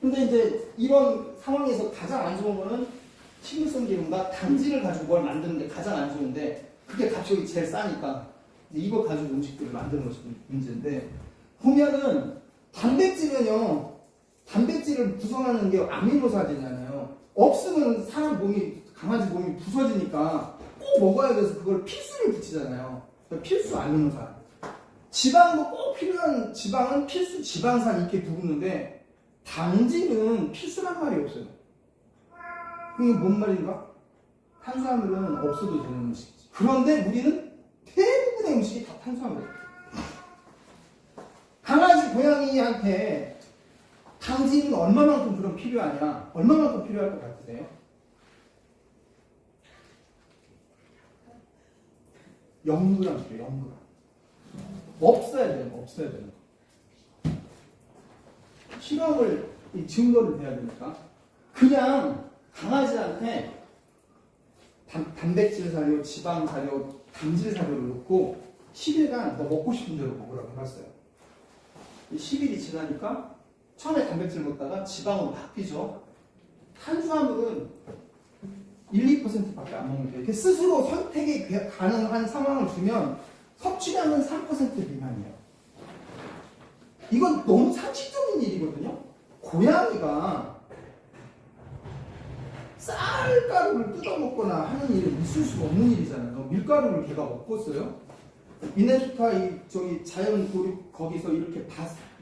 근데 이제 이런 상황에서 가장 안 좋은 거는 식물성 기름과 당질을 가지고 뭘 만드는 게 가장 안 좋은데, 그게 가격이 제일 싸니까 이거 가지고 음식들을 만드는 것이 문제인데, 보면은 단백질은요, 단백질을 구성하는 게 아미노산이잖아요. 없으면 사람 몸이, 강아지 몸이 부서지니까 꼭 먹어야 돼서 그걸 필수를 붙이잖아요. 필수 아미노산. 지방도 꼭 필요한 지방은 필수 지방산 이렇게 부르는데, 당질은 필수란 말이 없어요. 그게 뭔 말인가? 탄수화물은 없어도 되는 음식이지. 그런데 우리는 대부분의 음식이 다 탄수화물이에요. 강아지, 고양이한테 당질은 얼마만큼 그럼 필요하냐? 얼마만큼 필요할 것 같으세요? 0g 필요해요. 0g. 없어야 돼요. 없어야 돼요. 실험을 증거를 해야 되니까 그냥 강아지한테 단백질 사료, 지방 사료, 단질 사료를 넣고 10일간 너 먹고 싶은 대로 먹으라고 해봤어요. 10일이 지나니까 처음에 단백질 먹다가 지방으로 바뀌죠. 탄수화물은 1, 2%밖에 안 먹는 거예요. 이렇게 스스로 선택이 가능한 상황을 주면 섭취량은 3% 미만이에요. 이건 너무 상식적인 일이거든요. 고양이가 쌀가루를 뜯어먹거나 하는 일은 있을 수가 없는 일이잖아요. 밀가루를 걔가 먹겠어요? 미네소타 저기 자연 교육 거기서 이렇게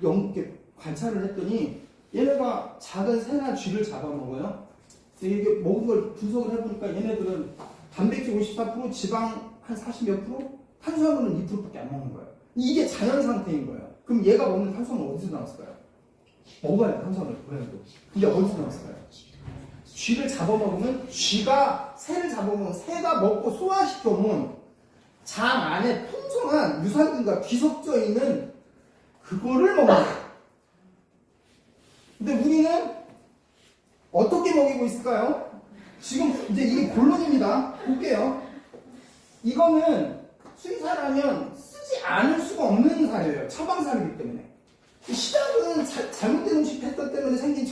이렇게 관찰을 했더니 얘네가 작은 새나 쥐를 잡아먹어요. 이게 먹은 걸 분석을 해보니까 얘네들은 단백질 54%, 지방 한 40몇 프로, 탄수화물은 2%밖에 안 먹는 거예요. 이게 자연 상태인 거예요. 그럼 얘가 먹는 탄수화물 어디서 나왔을까요? 먹어야 돼, 탄수화물. 근데 어디서 나왔을까요? 쥐를 잡아먹으면 쥐가 새를 잡아먹으면 새가 먹고 소화시켜놓은 장 안에 풍성한 유산균과 뒤섞여 있는 그거를 먹어요. 근데 우리는 어떻게 먹이고 있을까요? 지금 이제 이게 본론입니다. 볼게요. 이거는 수의사라면 쓰지 않을 수가 없는 사료예요. 처방사료이기 때문에. 시작은 잘못된 음식 패턴 때문에 생긴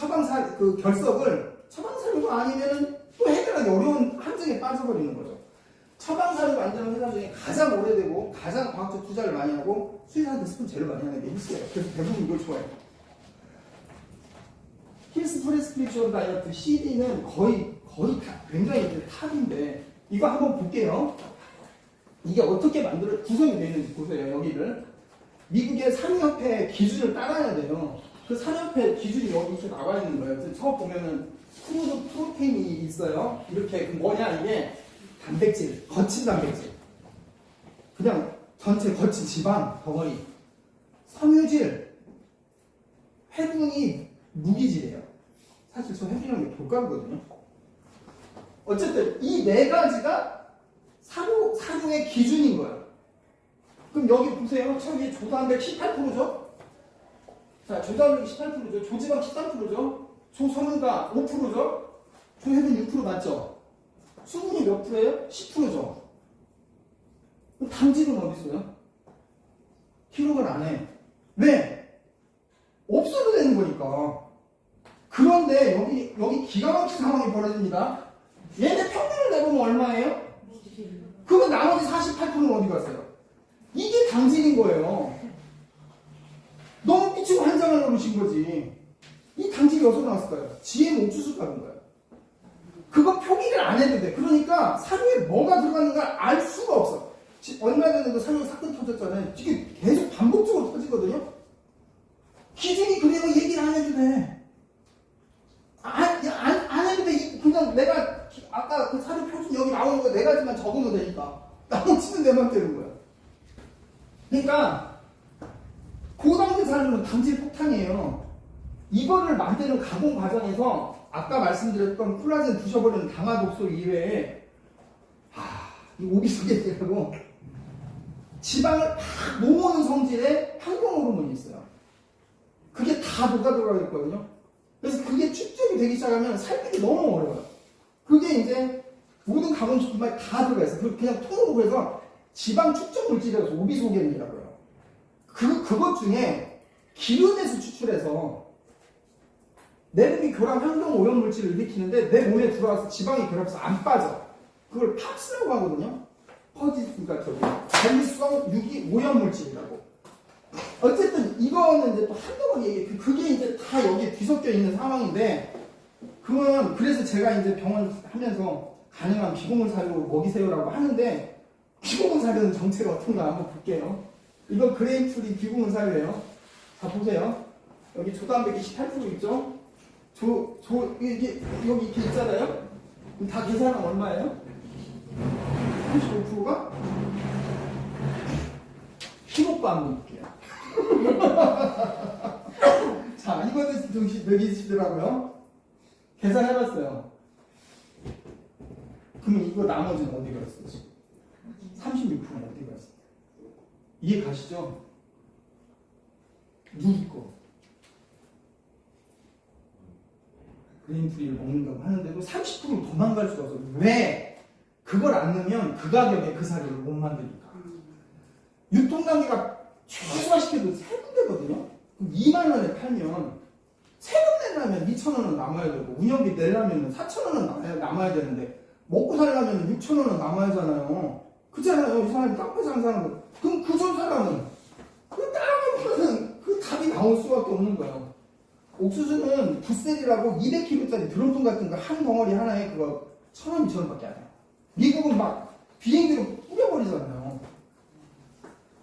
그 결석을 처방사료가 아니면 또 해결하기 어려운 함정에 빠져버리는 거죠. 처방사료 만드는 회사 중에 가장 오래되고 가장 과학적 투자를 많이 하고 수의사한테 스폰 제일 많이 하는 게 힐스예요. 그래서 대부분 이걸 좋아해요. 힐스 프레스크립션 다이어트 CD는 거의 다 굉장히 탑인데 이거 한번 볼게요. 이게 어떻게 구성이 되어 있는지 보세요. 여기를 미국의 산업협회 기준을 따라야 돼요. 그 산업협회 기준이 여기 이렇게 나와 있는 거예요. 그래서 처음 보면은 크루드 프로테인이 있어요. 이렇게 뭐냐 이게 단백질, 거친 단백질, 그냥 전체 거친 지방 덩어리, 섬유질, 회분이 무기질이에요. 사실 저 회분이라는 게 돌가루거든요. 어쨌든 이 네 가지가 사료의 기준인 거예요. 그럼 여기 보세요. 저기 조단백 18%죠? 자, 조단백 18%죠? 조지방 13%죠? 조섬유가 5%죠? 조회분 6% 맞죠? 수분이 몇 프로예요? 10%죠? 그럼 당질은 어디 있어요? 기록을 안 해. 왜? 없어도 되는 거니까. 그런데 여기 기가 막힌 상황이 벌어집니다. 얘네 평균을 내보면 얼마예요? 그러면 나머지 48%는 어디 갔어요? 이게 당질인 거예요. 너무 미치고 한장을 노리신 거지. 이 당질이 어디서 나왔을까요? GM 옥수수 가는 거예요. 그거 표기를 안 해도 돼. 그러니까 사료에 뭐가 들어가는가 알 수가 없어. 얼마 전에도 사료 사건 터졌잖아요. 이게 계속 반복적으로 터지거든요. 기준이 그래요. 얘기를 안 해도 돼. 안 해도 돼. 그냥 내가 아까 그 사료 표준 여기 나오는 거 네 가지만 적으면 되니까. 나머지는 내 맘대로인 거야. 그러니까 고당질 사료는 당질 폭탄이에요. 이거를 만드는 가공 과정에서 아까 말씀드렸던 콜라겐 부셔버리는 당화독소 이외에 이 오비스게이라고 지방을 막 모으는 성질의 항공 호르몬이 있어요. 그게 다 녹아 들어가 있거든요. 그래서 그게 축적이 되기 시작하면 살피기 너무 어려워요. 그게 이제 모든 가공식품에 다 들어가 있어요. 그냥 통으로 해서 지방 축적 물질이라서 오비소겐이라고 해요. 그것 중에 기름에서 추출해서 내 몸이 교란 환경 오염 물질을 일으키는데 내 몸에 들어와서 지방이 결합해서 안 빠져. 그걸 팝스라고 하거든요. 그러니까 전립성 유기 오염 물질이라고. 어쨌든 이거는 이제 또 한두 번 얘기해. 그게 이제 다 여기에 뒤섞여 있는 상황인데, 그래서 제가 이제 병원 하면서 가능한 비공물 사료로 먹이세요라고 하는데, 비공물 사료는 정체가 어떤가 한번 볼게요. 이건 그레인풀이 비공물 사료예요. 자, 보세요. 여기 조단백 28% 있죠? 이게 여기 이렇게 있잖아요? 그럼 다 계산하면 얼마예요? 35%가? 힘오빠 한번 볼게요. 자, 이거는 매기시더라고요. 계산해봤어요. 그러면 이거 나머지는 어디 갔어, 지금? 36%는 어디 갔어? 이해 가시죠? 누구 거? 그레인프리를 먹는다고 하는데도 30%를 도망갈 수가 없어. 왜? 그걸 안 넣으면 그 가격에 그 사료를 못 만드니까. 유통단계가 최소화시켜도 3군데거든요? 2만 원에 팔면 세금 내려면 2,000원은 남아야 되고 운영비 내려면 4,000원은 남아야 되는데 먹고 살려면 6,000원은 남아야잖아요. 그잖아요. 이 사람이 카페 장사하는 거. 그럼 그전 사람은 그 따라가면은 그 답이 나올 수밖에 없는 거예요. 옥수수는 붓셀이라고 200kg짜리 드럼통 같은 거 한 덩어리 하나에 그거 1,000원, 2,000원밖에 안 해요. 미국은 막 비행기로 뿌려버리잖아요.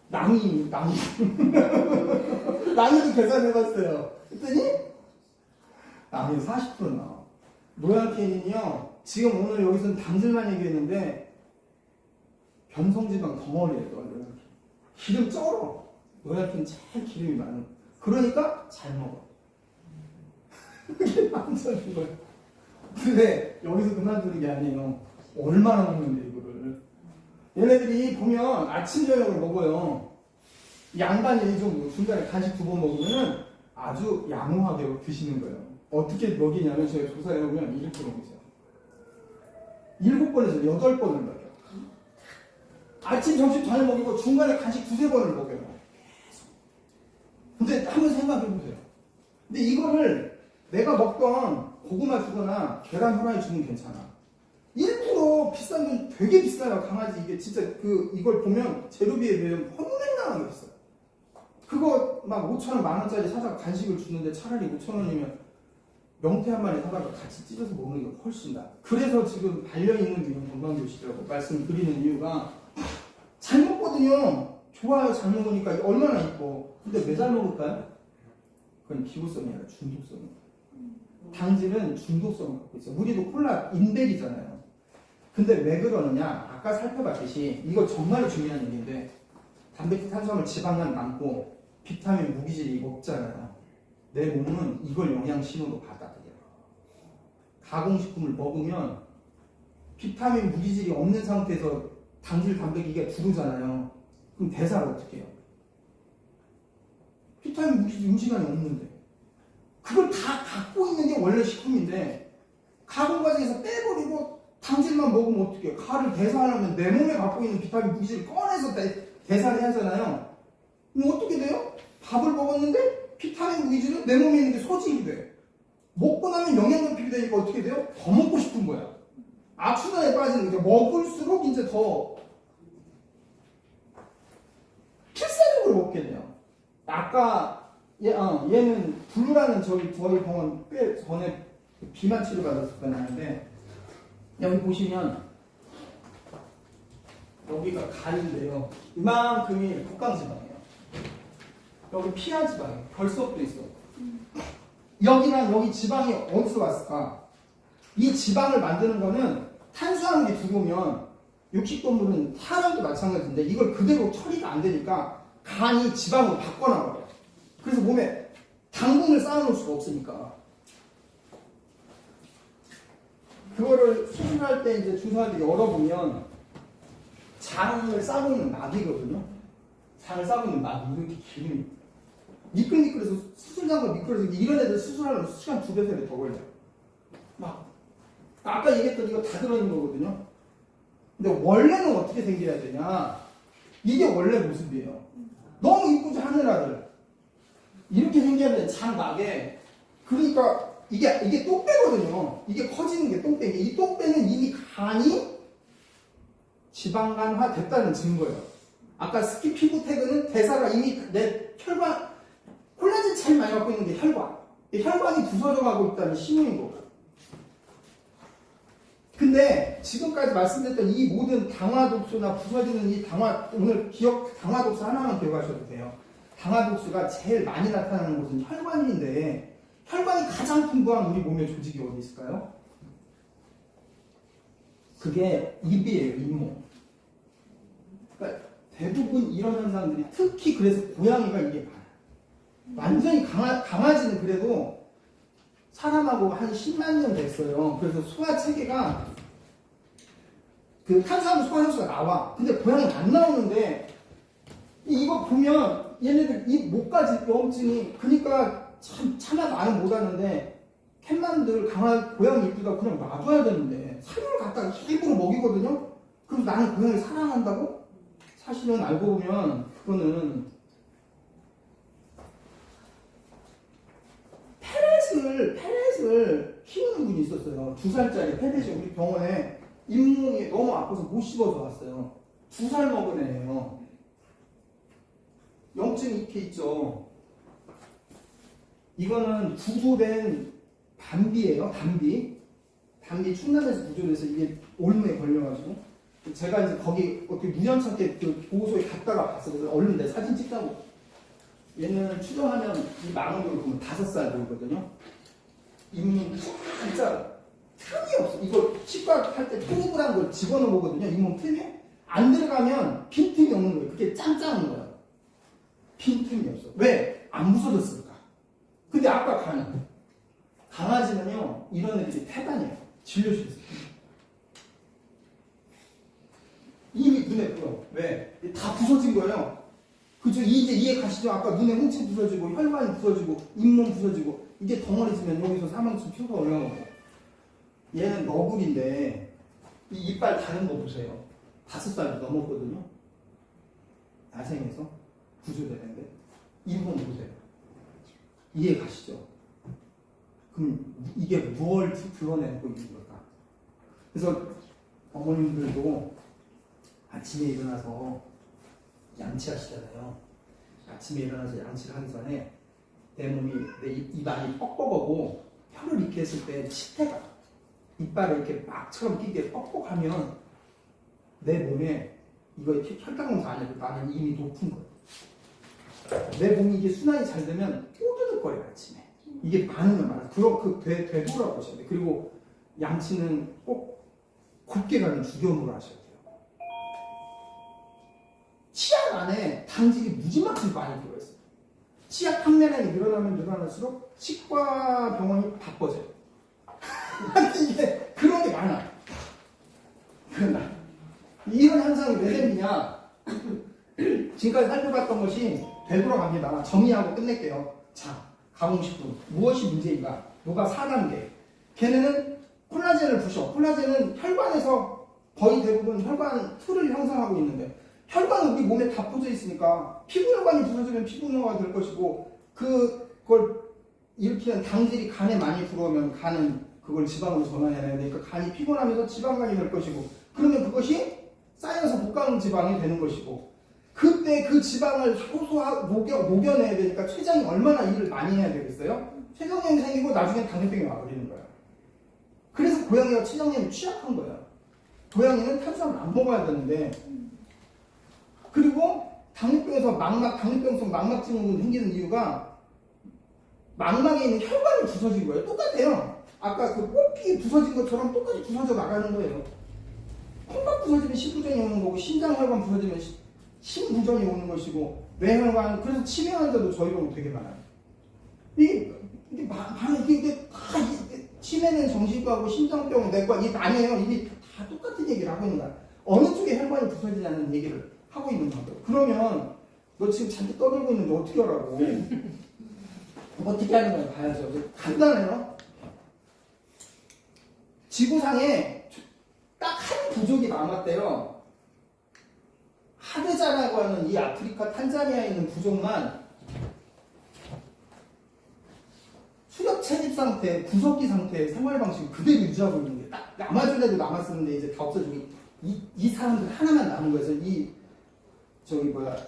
낭이 낭이도 계산해봤어요. 그랬더니 낭이 40% 나와. 노약캔인이요. 지금 오늘 여기서는 당질만 얘기했는데 변성지방 덩어리예요. 기름 쩔어. 노약캔 제일 기름이 많은. 그러니까 잘 먹어. 그게 남자인 거예요. 근데 여기서 그만두는 게 아니에요. 얼마나 먹는데 이거를. 얘네들이 보면 아침 저녁을 먹어요. 양반이 좀 중간에 간식 2번 먹으면 아주 양호하게 드시는 거예요. 어떻게 먹이냐면 제가 조사해보면 이렇게 먹이죠. 7번에서 8번을 먹여요. 아침, 점심, 저녁 먹이고 중간에 간식 2~3번을 먹여요. 계속. 근데 한번 생각해보세요. 근데 이거를 내가 먹던 고구마 주거나 계란 후라이 주면 괜찮아. 1% 비싼 건 되게 비싸요. 강아지 이게 진짜 이걸 보면 재료비에 비하면 헛내나가게 비싸요. 그거 막 5,000원, 10,000원짜리 사다가 간식을 주는데 차라리 5,000원이면 명태 한 마리 사다가 같이 찢어서 먹는 게 훨씬 나아. 그래서 지금 반려있는 중에 건강교실이라고 말씀드리는 이유가 잘 먹거든요. 좋아요. 잘 먹으니까 얼마나 이뻐. 근데 왜 잘 먹을까요? 그건 기호성이 아니라 중독성이에요. 당질은 중독성을 갖고 있어요. 우리도 콜라 인백이잖아요. 근데 왜 그러느냐? 아까 살펴봤듯이 이거 정말 중요한 얘기인데 단백질, 탄수화물, 지방만 남고 비타민, 무기질이 없잖아요. 내 몸은 이걸 영양신호로 받아들여요. 가공식품을 먹으면 비타민, 무기질이 없는 상태에서 당질, 단백질이 들어오잖아요. 그럼 대사를 어떻게 해요? 비타민, 무기질 음식안에 없는데 그걸 다 갖고 있는 게 원래 식품인데 가공 과정에서 빼버리고 당질만 먹으면 어떻게 해요? 가를 대사하려면 내 몸에 갖고 있는 비타민, 무기질을 꺼내서 대사를 해야 하잖아요. 그럼 어떻게 돼요? 밥을 먹었는데 비타민, 무기질은 내 몸에 있는 게 소진이 돼. 먹고 나면 영양분필이 되니까 어떻게 돼요? 더 먹고 싶은 거야. 악순환에 빠지는 거죠. 먹을수록 이제 더 필사적으로 먹게 돼요. 아까 얘는 블루라는 저희 병원 꽤 전에 비만 치료 받았을 때 나는데 여기 보시면 여기가 간인데요. 이만큼이 복강지방이에요. 여기 피하지방이에요. 결석도 있어. 여기랑 여기 지방이 어디서 왔을까? 이 지방을 만드는 거는 탄수화물이 들어오면 육식동물은 사람도 마찬가지인데 이걸 그대로 처리가 안 되니까 간이 지방으로 바꿔놔버려요. 그래서 몸에 당분을 쌓아놓을 수가 없으니까 그거를 수술할 때 이제 주사할 때 열어보면 장을 싸고 있는 막이거든요. 장을 싸고 있는 막이 이렇게 기름이 미끌미끌해서 수술장과 미끌해서 이런 애들 수술하려면 시간 2배, 3배 더 걸려요. 막 아까 얘기했던 이거 다 들어있는 거거든요. 근데 원래는 어떻게 생겨야 되냐? 이게 원래 모습이에요. 너무 이쁘지 하늘아들 이렇게 생겨야 돼. 장막에. 그러니까 이게 똥배거든요. 이게 커지는 게 똥배인데 이 똥배는 이미 간이 지방간화 됐다는 증거예요. 아까 스키 피부 태그는 대사가 이미 내 혈관 콜라겐 제일 많이 갖고 있는 게 혈관. 이 혈관이 부서져 가고 있다는 신호인 거고. 근데 지금까지 말씀드렸던 이 모든 당화 독소나 부서지는 이 당화 오늘 당화 독소 하나만 기억하셔도 돼요. 강화독소가 제일 많이 나타나는 곳은 혈관인데 혈관이 가장 풍부한 우리 몸의 조직이 어디 있을까요? 그게 입이에요, 잇몸. 그러니까 대부분 이런 현상들이 특히 그래서 고양이가 이게 많아요. 완전히 강아지는 그래도 사람하고 한 10만 년 됐어요. 그래서 소화 체계가 그 탄수화물 소화 효소가 나와. 근데 고양이는 안 나오는데 이거 보면 얘네들 이 목까지 염증이 그러니까 참 차마 말은 못하는데 캣맘들 고양이 이쁘다 그냥 놔둬야 되는데 사료를 갖다가 일부러 먹이거든요. 그럼 나는 고양이를 사랑한다고? 사실은 알고 보면 그거는 페렛을 키우는 분이 있었어요. 2살짜리 페렛이 우리 병원에 잇몸이 너무 아파서 못 씹어서 왔어요. 2살 먹은 애예요. 염증이 이렇게 있죠. 이거는 구조된 담비예요. 담비 충남에서 구조돼서 이게 올무에 걸려가지고 제가 이제 거기 어떻게 우연찮게 그 보호소에 갔다가 봤어요. 그래서 얼른 내 사진 찍자고. 얘는 추정하면 이 망원경을 보면 5살 보이거든요. 잇몸 진짜 틈이 없어. 이거 치과 할 때 동그란 걸 집어넣어 보거든요. 잇몸 틈에 안 들어가면 빈틈이 없는 거예요. 그게 짱짱한 거예요. 빈틈이 없어. 왜? 안 부서졌을까? 근데 아까 강아지는요 이런 애들이 태반이에요. 진료실에서 이미 눈에 보여. 왜? 다 부서진 거예요. 그죠? 이제 이해 가시죠? 아까 눈에 홍채 부서지고 혈관이 부서지고 잇몸 부서지고 이게 덩어리 있으면 여기서 사망수 표가 올라오고. 얘는 너구리인데 이 이빨 다른 거 보세요. 5살 넘었거든요. 야생에서 구조되는데 잇몸 보세요. 이해 가시죠? 그럼 이게 무엇을 드러내고 있는 걸까? 그래서 어머님들도 아침에 일어나서 양치하시잖아요. 아침에 일어나서 양치를 하기 전에 내 몸이 내 입안이 뻑뻑하고 혀를 이렇게 했을 때 치태가 이빨을 이렇게 막처럼 끼게 뻑뻑하면 내 몸에 이거 이렇게 혈당검사 안 해도 나는 이미 높은 거예요. 내 몸이 이게 순환이 잘 되면 꼬드득거려요 아침에. 이게 많으면 많아. 되돌아보셔야 돼요. 그리고 양치는 꼭 곱게 가는 주경으로 하셔야 돼요. 치약 안에 당질이 무지막지게 많이 들어있어요. 치약 판매량이 늘어나면 늘어날수록 치과 병원이 바빠져요. 이게 그런 게 많아. 이런 현상이 왜 생기냐? 지금까지 살펴봤던 것이 되돌아갑니다. 정리하고 끝낼게요. 자, 가공식품 무엇이 문제인가? 누가 4단계. 걔네는 콜라겐을 부셔. 콜라겐은 혈관에서 거의 대부분 혈관 틀을 형성하고 있는데 혈관은 우리 몸에 다 퍼져 있으니까 피부혈관이 부서지면 피부노화가 될 것이고 그걸 일으키는 당질이 간에 많이 들어오면 간은 그걸 지방으로 전환해야 되니까 간이 피곤하면서 지방간이 될 것이고 그러면 그것이 쌓여서 복강 지방이 되는 것이고 그때 그 지방을 녹여내야 되니까 췌장이 얼마나 일을 많이 해야 되겠어요? 췌장염이 생기고 나중에 당뇨병이 와버리는 거예요. 그래서 고양이가 췌장염이 취약한 거예요. 고양이는 탄수화물 안 먹어야 되는데 그리고 당뇨병에서 당뇨병성 망막 증후군 생기는 이유가 망막에 있는 혈관이 부서진 거예요. 똑같아요. 아까 그 꽃피 부서진 것처럼 똑같이 부서져 나가는 거예요. 콩밥 부서지면 신부전이 오는 거고 신장혈관 부서지면 신부전이 오는 것이고 뇌혈관 그래서 치매 환자도 저희 병원 되게 많아요. 이게 다 치매는 정신과고 심장병은 내과 이게 아니에요. 이게 다 똑같은 얘기를 하고 있는 거야. 어느 쪽에 혈관이 부서지냐는 얘기를 하고 있는 거예요. 그러면 너 지금 잔뜩 떠들고 있는데 어떻게 하라고? 어떻게 하는 거야 봐야죠. 간단해요. 지구상에 딱 한 부족이 남았대요. 하드자라고 하는 이 아프리카 탄자니아에 있는 부족만 수렵 채집 상태, 구석기 상태의 생활 방식 그대로 유지하고 있는 게 딱 아마존에도 남았었는데 이제 다 없어지고 이 사람들 하나만 남은 거예요.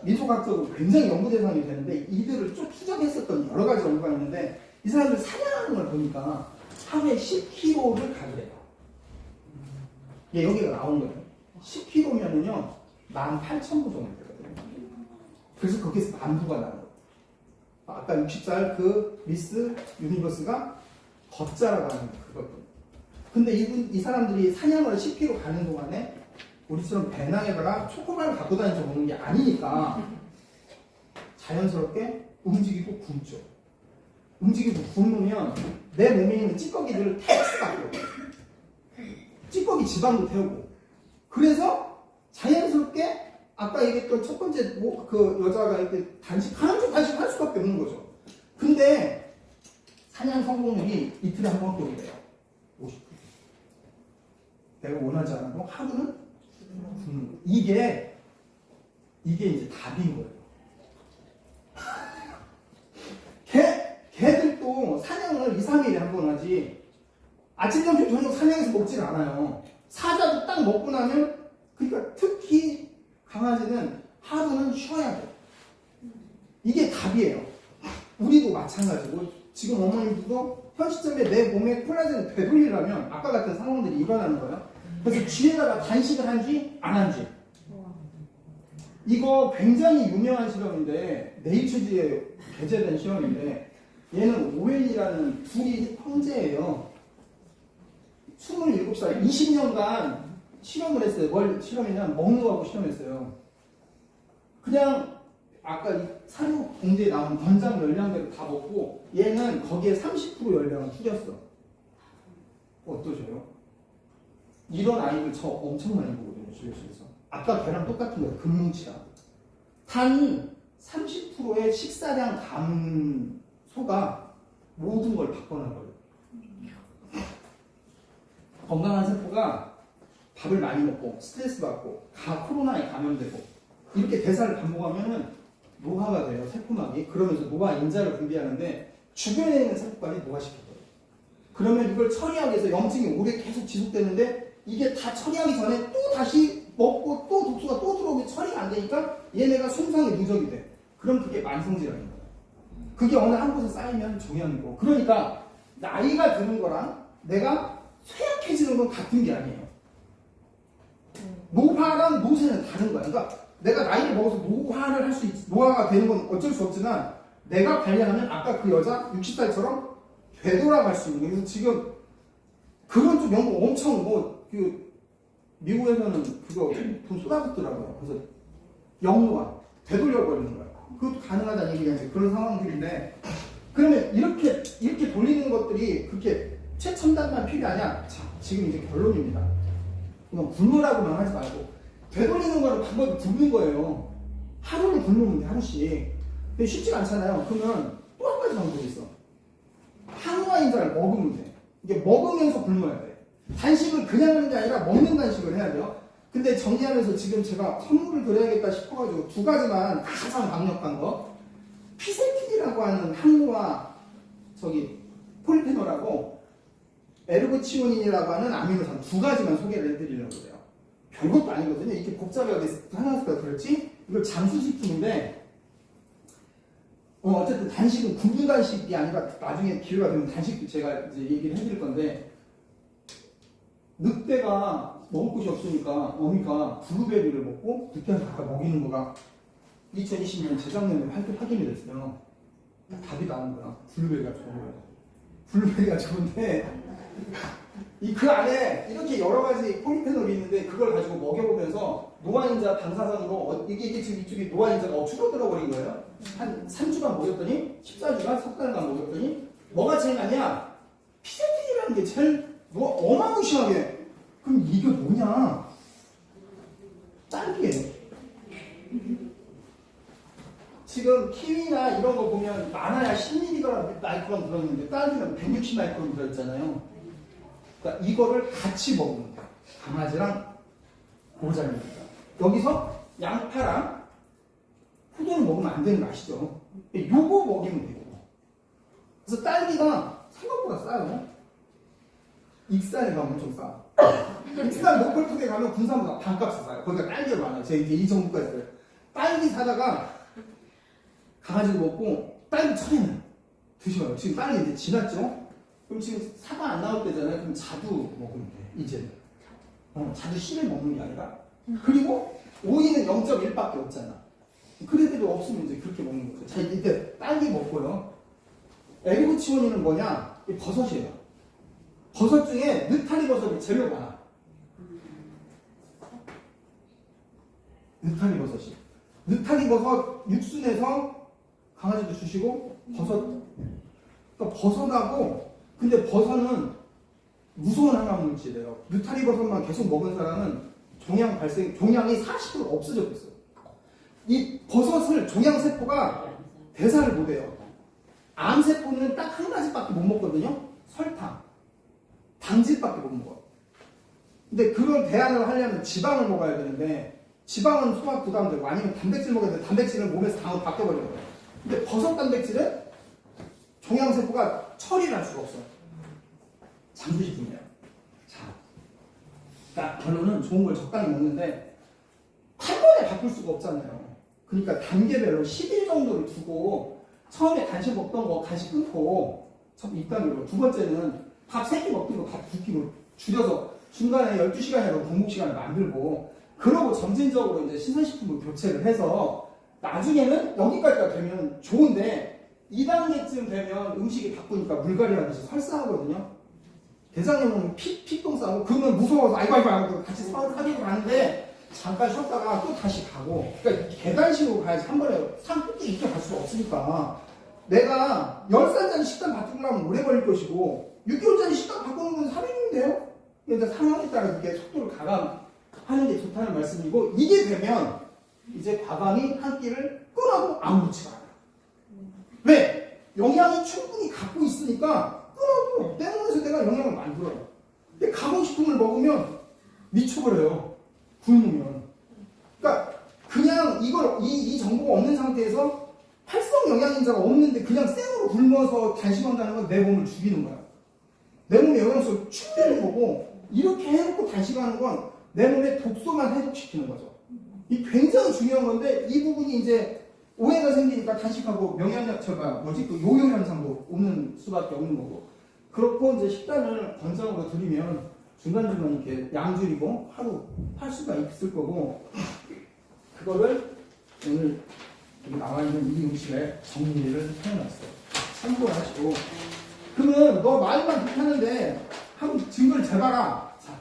민속학적으로 굉장히 연구 대상이 되는데 이들을 쭉 추적했었던 여러 가지 연구가 있는데 이 사람들 사냥하는 걸 보니까 하루에 10kg를 가더래요. 예, 여기가 나온 거예요. 10kg면은요 18,000부 정도 되거든요. 그래서 거기서 만부가 나온 거예요. 아까 60살 그 미스 유니버스가 걷자라고 하는 그것도. 근데 이 사람들이 사냥을 10km 가는 동안에 우리처럼 배낭에다가 초코바를 갖고 다니면서 먹는 게 아니니까 자연스럽게 움직이고 굶죠. 움직이고 굶으면 내 몸에 있는 찌꺼기들을 텍스 갖고 찌꺼기 지방도 태우고 그래서 자연스럽게 아까 얘기했던 첫 번째 그 여자가 이렇게 단식하는 중 단식할 수밖에 없는 거죠. 근데 사냥 성공률이 이틀에 한 번 꼴이래요. 50%. 내가 원하지 않아도 하루는 굶는 거. 이게 이제 답인 거예요. 개들도 사냥을 2, 3일에 한 번 하지 아침, 점심, 저녁 사냥해서 먹진 않아요. 사자도 딱 먹고 나면 그러니까 특히 강아지는 하루는 쉬어야 돼. 이게 답이에요. 우리도 마찬가지고 지금 어머님들도 현 시점에 내 몸에 콜라겐을 되돌리려면 아까 같은 상황들이 일어나는 거예요. 그래서 쥐에다가 단식을 한지 안 한지 이거 굉장히 유명한 실험인데 네이처지에 게재된 실험인데 얘는 오웬이라는 둘이 형제예요. 27살 20년간 실험을 했어요. 뭘 실험이냐 먹는 거하고 실험했어요. 그냥 아까 이 사료 봉지에 나온 권장 열량대로 다 먹고 얘는 거기에 30% 열량을 줄였어. 어떠세요? 이런 아이들 저 엄청 많이 보거든요. 진료실에서. 아까 걔랑 똑같은 거예요. 금뭉치랑. 단 30%의 식사량 감소가 모든 걸 바꿔놔버려요. 건강한 세포가 밥을 많이 먹고 스트레스 받고 코로나에 감염되고 이렇게 대사를 반복하면 노화가 돼요. 세포막이. 그러면서 노화 인자를 분비하는데 주변에 있는 세포까지 노화시켜버려요. 그러면 이걸 처리하기 위해서 염증이 오래 계속 지속되는데 이게 다 처리하기 전에 또 다시 먹고 또 독소가 또 들어오게 처리가 안 되니까 얘네가 손상이 누적이 돼. 그럼 그게 만성질환인 거예요. 그게 어느 한 곳에 쌓이면 종양이고. 그러니까 나이가 드는 거랑 내가 쇠약해지는 건 같은 게 아니에요. 노화랑 노쇠는 다른 거야. 그러니까 내가 나이를 먹어서 노화를 할 수 노화가 되는 건 어쩔 수 없지만 내가 관리하면 아까 그 여자 60살처럼 되돌아갈 수 있는 거예요. 그래서 지금 그런 쪽 연구 엄청 미국에서는 그거 돈 쏟아붓더라고요. 그래서 영노화 되돌려버리는 거예요. 그것도 가능하다는 얘기가 이제 그런 상황들인데 그러면 이렇게 돌리는 것들이 그렇게 최첨단만 필요하냐? 자, 지금 이제 결론입니다. 그냥 굶으라고만 하지 말고 되돌리는 거는 방법이 굶는 거예요. 하루를 굶으면 돼, 하루씩. 근데 쉽지가 않잖아요. 그러면 또 한 가지 방법이 있어. 항노화 인자를 먹으면 돼. 이게 먹으면서 굶어야 돼. 단식을 그냥 하는 게 아니라 먹는 단식을 해야 돼요. 근데 정리하면서 지금 제가 선물을 드려야겠다 싶어가지고 두 가지만 가장 강력한 거. 피세틴이라고 하는 항노화 폴리페놀하고 에르고치오닌이라고 하는 아미노산 두 가지만 소개를 해드리려고 그래요. 별것도 아니거든요. 이렇게 복잡하게 하나씩 들었지? 이걸 장수식품인데 어쨌든 단식은 굶는 단식이 아니라 나중에 기회가 되면 단식도 제가 이제 얘기를 해드릴 건데 늑대가 먹을 곳이 없으니까 어미가 블루베리를 먹고 늑대한테 갖다 먹이는 거가 2020년 재작년에 확인이 됐어요. 답이 나온 거야. 블루베리가 좋은 거야. 블루베리가 좋은데 그 안에 이렇게 여러 가지 폴리페놀이 있는데 그걸 가지고 먹여보면서 노화인자 방사선으로 이게 지금 이쪽에 노화인자가 줄어들어 버린 거예요. 한 3주간 먹였더니 14주간 석 달간 먹였더니 뭐가 제일 나냐? 피세틴이라는 게 제일 어마무시하게. 그럼 이게 뭐냐? 딸기예요. 지금 키위나 이런 거 보면 많아야 10mg 마이크론 들어있는데 딸기는 160 마이크론 들어있잖아요. 그러니까 이거를 같이 먹으면 돼요. 강아지랑 고자입니다. 여기서 양파랑 포도는 먹으면 안 되는 거 아시죠? 요거 먹이면 되고. 그래서 딸기가 생각보다 싸요. 익산에 가면 좀 싸. 익산 로컬푸드에 가면 군산보다 반값에 싸요. 거기가 딸기가 많아요. 제가 이제 이 정도까지 써요. 딸기 사다가 강아지도 먹고 딸기 처리는 드셔요. 지금 딸기 이제 지났죠? 그럼 지금 사과 안 나올 때잖아요. 그럼 자두 먹으면 돼. 이제 자두 씨를 먹는 게 아니라. 그리고 오이는 0.1밖에 없잖아. 그래도 없으면 이제 그렇게 먹는 거죠. 자, 이때 딸기 먹고요. 에리고치원인은 뭐냐? 이 버섯이에요. 버섯 중에 느타리 버섯이 제일 많아. 느타리 버섯이. 느타리 버섯 육수 내서 강아지도 주시고 버섯. 그러니까 버섯하고 근데 버섯은 무서운 항암 물질이에요. 느타리 버섯만 계속 먹은 사람은 종양이 40% 없어졌어요. 이 버섯을 종양세포가 대사를 못해요. 암세포는 딱 한 가지밖에 못 먹거든요. 설탕, 당질밖에 못 먹어. 근데 그걸 대안을 하려면 지방을 먹어야 되는데 지방은 소화 부담되고 아니면 단백질 먹어야 되는데 단백질은 몸에서 당으로 바뀌어버려요. 근데 버섯 단백질은 종양세포가 처리를 할 수가 없어요. 장수식품이에요. 자, 그러니까 결론은 좋은 걸 적당히 먹는데 한 번에 바꿀 수가 없잖아요. 그러니까 단계별로 10일 정도를 두고 처음에 간식 먹던 거 간식 끊고 첫 2단계로 두 번째는 밥 3끼 먹던 거 밥 2끼로 줄여서 중간에 12시간이라도 공복 시간을 만들고 그러고 점진적으로 이제 신선식품을 교체를 해서 나중에는 여기까지가 되면 좋은데 2단계쯤 되면 음식이 바꾸니까 물갈이하듯이 설사하거든요. 대장염은 피똥 싸고 그러면 무서워서 아이고 하고 같이 사귀고 가는데 잠깐 쉬었다가 또 다시 가고 그러니까 계단식으로 가야지 한 번에 산 끝에 이렇게 갈 수가 없으니까 내가 10살짜리 식단 바꾸려면 오래 걸릴 것이고 6개월짜리 식단 바꾸는 건 3일인데요. 그러니까 상황에 따라 이렇게 속도를 가감하는 게 좋다는 말씀이고 이게 되면 이제 과감히 한 끼를 끊어도 아무렇지가 않아요. 왜? 영양이 충분히 갖고 있으니까 끊어도 내 몸에서 내가 영양을 만들어요. 근데 가공식품을 먹으면 미쳐버려요. 굶으면. 그러니까 그냥 이 정보가 없는 상태에서 활성 영양인자가 없는데 그냥 생으로 굶어서 단식한다는 건 내 몸을 죽이는 거야. 내 몸의 영양소를 축내는 거고 이렇게 해놓고 단식하는 건 내 몸의 독소만 해독시키는 거죠. 이 굉장히 중요한 건데 이 부분이 이제 오해가 생기니까 단식하고 그 요요 현상도 오는 수밖에 없는 거고 그렇고 이제 식단을 권장으로 드리면 중간중간 이렇게 양 줄이고 하루 할 수가 있을 거고 그거를 오늘 여기 나와 있는 이 음식에 정리를 해놨어요. 참고를 하시고 그러면 너 말만 그렇게 하는데 한번 증거를 재봐라. 자,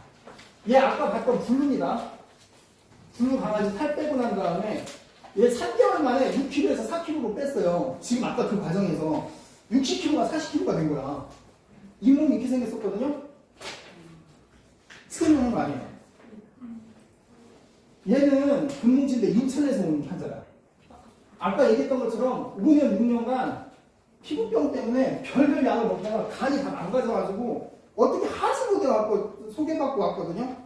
얘 아까 봤던 블루입니다. 블루 강아지 살 빼고 난 다음에 얘 3개월 만에 6kg에서 4kg로 뺐어요. 지금 아까 그 과정에서 60kg가 40kg가 된 거야. 잇몸이 이렇게 생겼었거든요. 스크린하는 거 아니에요. 얘는 금뭉치인데 인천에서 온 환자야. 아까 얘기했던 것처럼 5년, 6년간 피부병 때문에 별별 약을 먹다가 간이 다 망가져가지고 어떻게 하지 못해갖고 소개받고 왔거든요.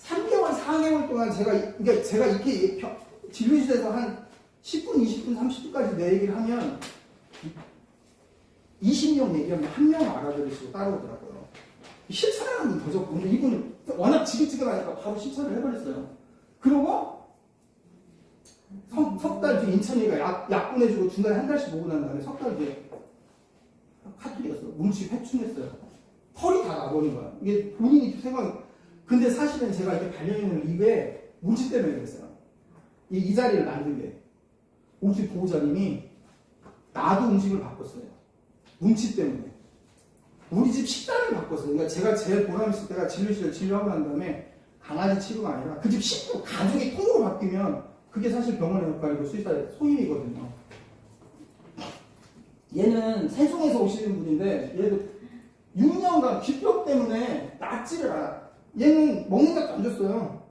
3개월, 4개월 동안 제가 이렇게 진료실에서 한 10분, 20분, 30분까지 내 얘기를 하면 20명 얘기하면 한 명 알아들으시고 따라오더라고요. 실천하는 분 더 적고 근데 이분은 워낙 지긋지긋하니까 바로 실천을 해버렸어요. 그러고 석 달 뒤에 인천이가 약 보내주고 중간에 한 달씩 먹고 난 다음에 석 달 뒤에 카톡이었어. 몸치 회춘했어요. 털이 다 나버린 거야. 이게 본인이 생각. 근데 사실은 제가 이게 반려인을 입에 몸치 때문에 그랬어요. 이 자리를 만든 게 몸치 보호자님이 나도 음식을 바꿨어요. 몸치 때문에. 우리 집 식단을 바꿨어요. 그러니까 제가 제일 보람 있을 때가 진료실에 진료하고 난 다음에 강아지 치료가 아니라 그 집 식구 가족이 통으로 바뀌면 그게 사실 병원의 역할이고 수의사의 소임이거든요. 얘는 세종에서 오시는 분인데 얘도 6년간 귓병 때문에 낫지를 않아. 얘는 먹는 것도 안 줬어요.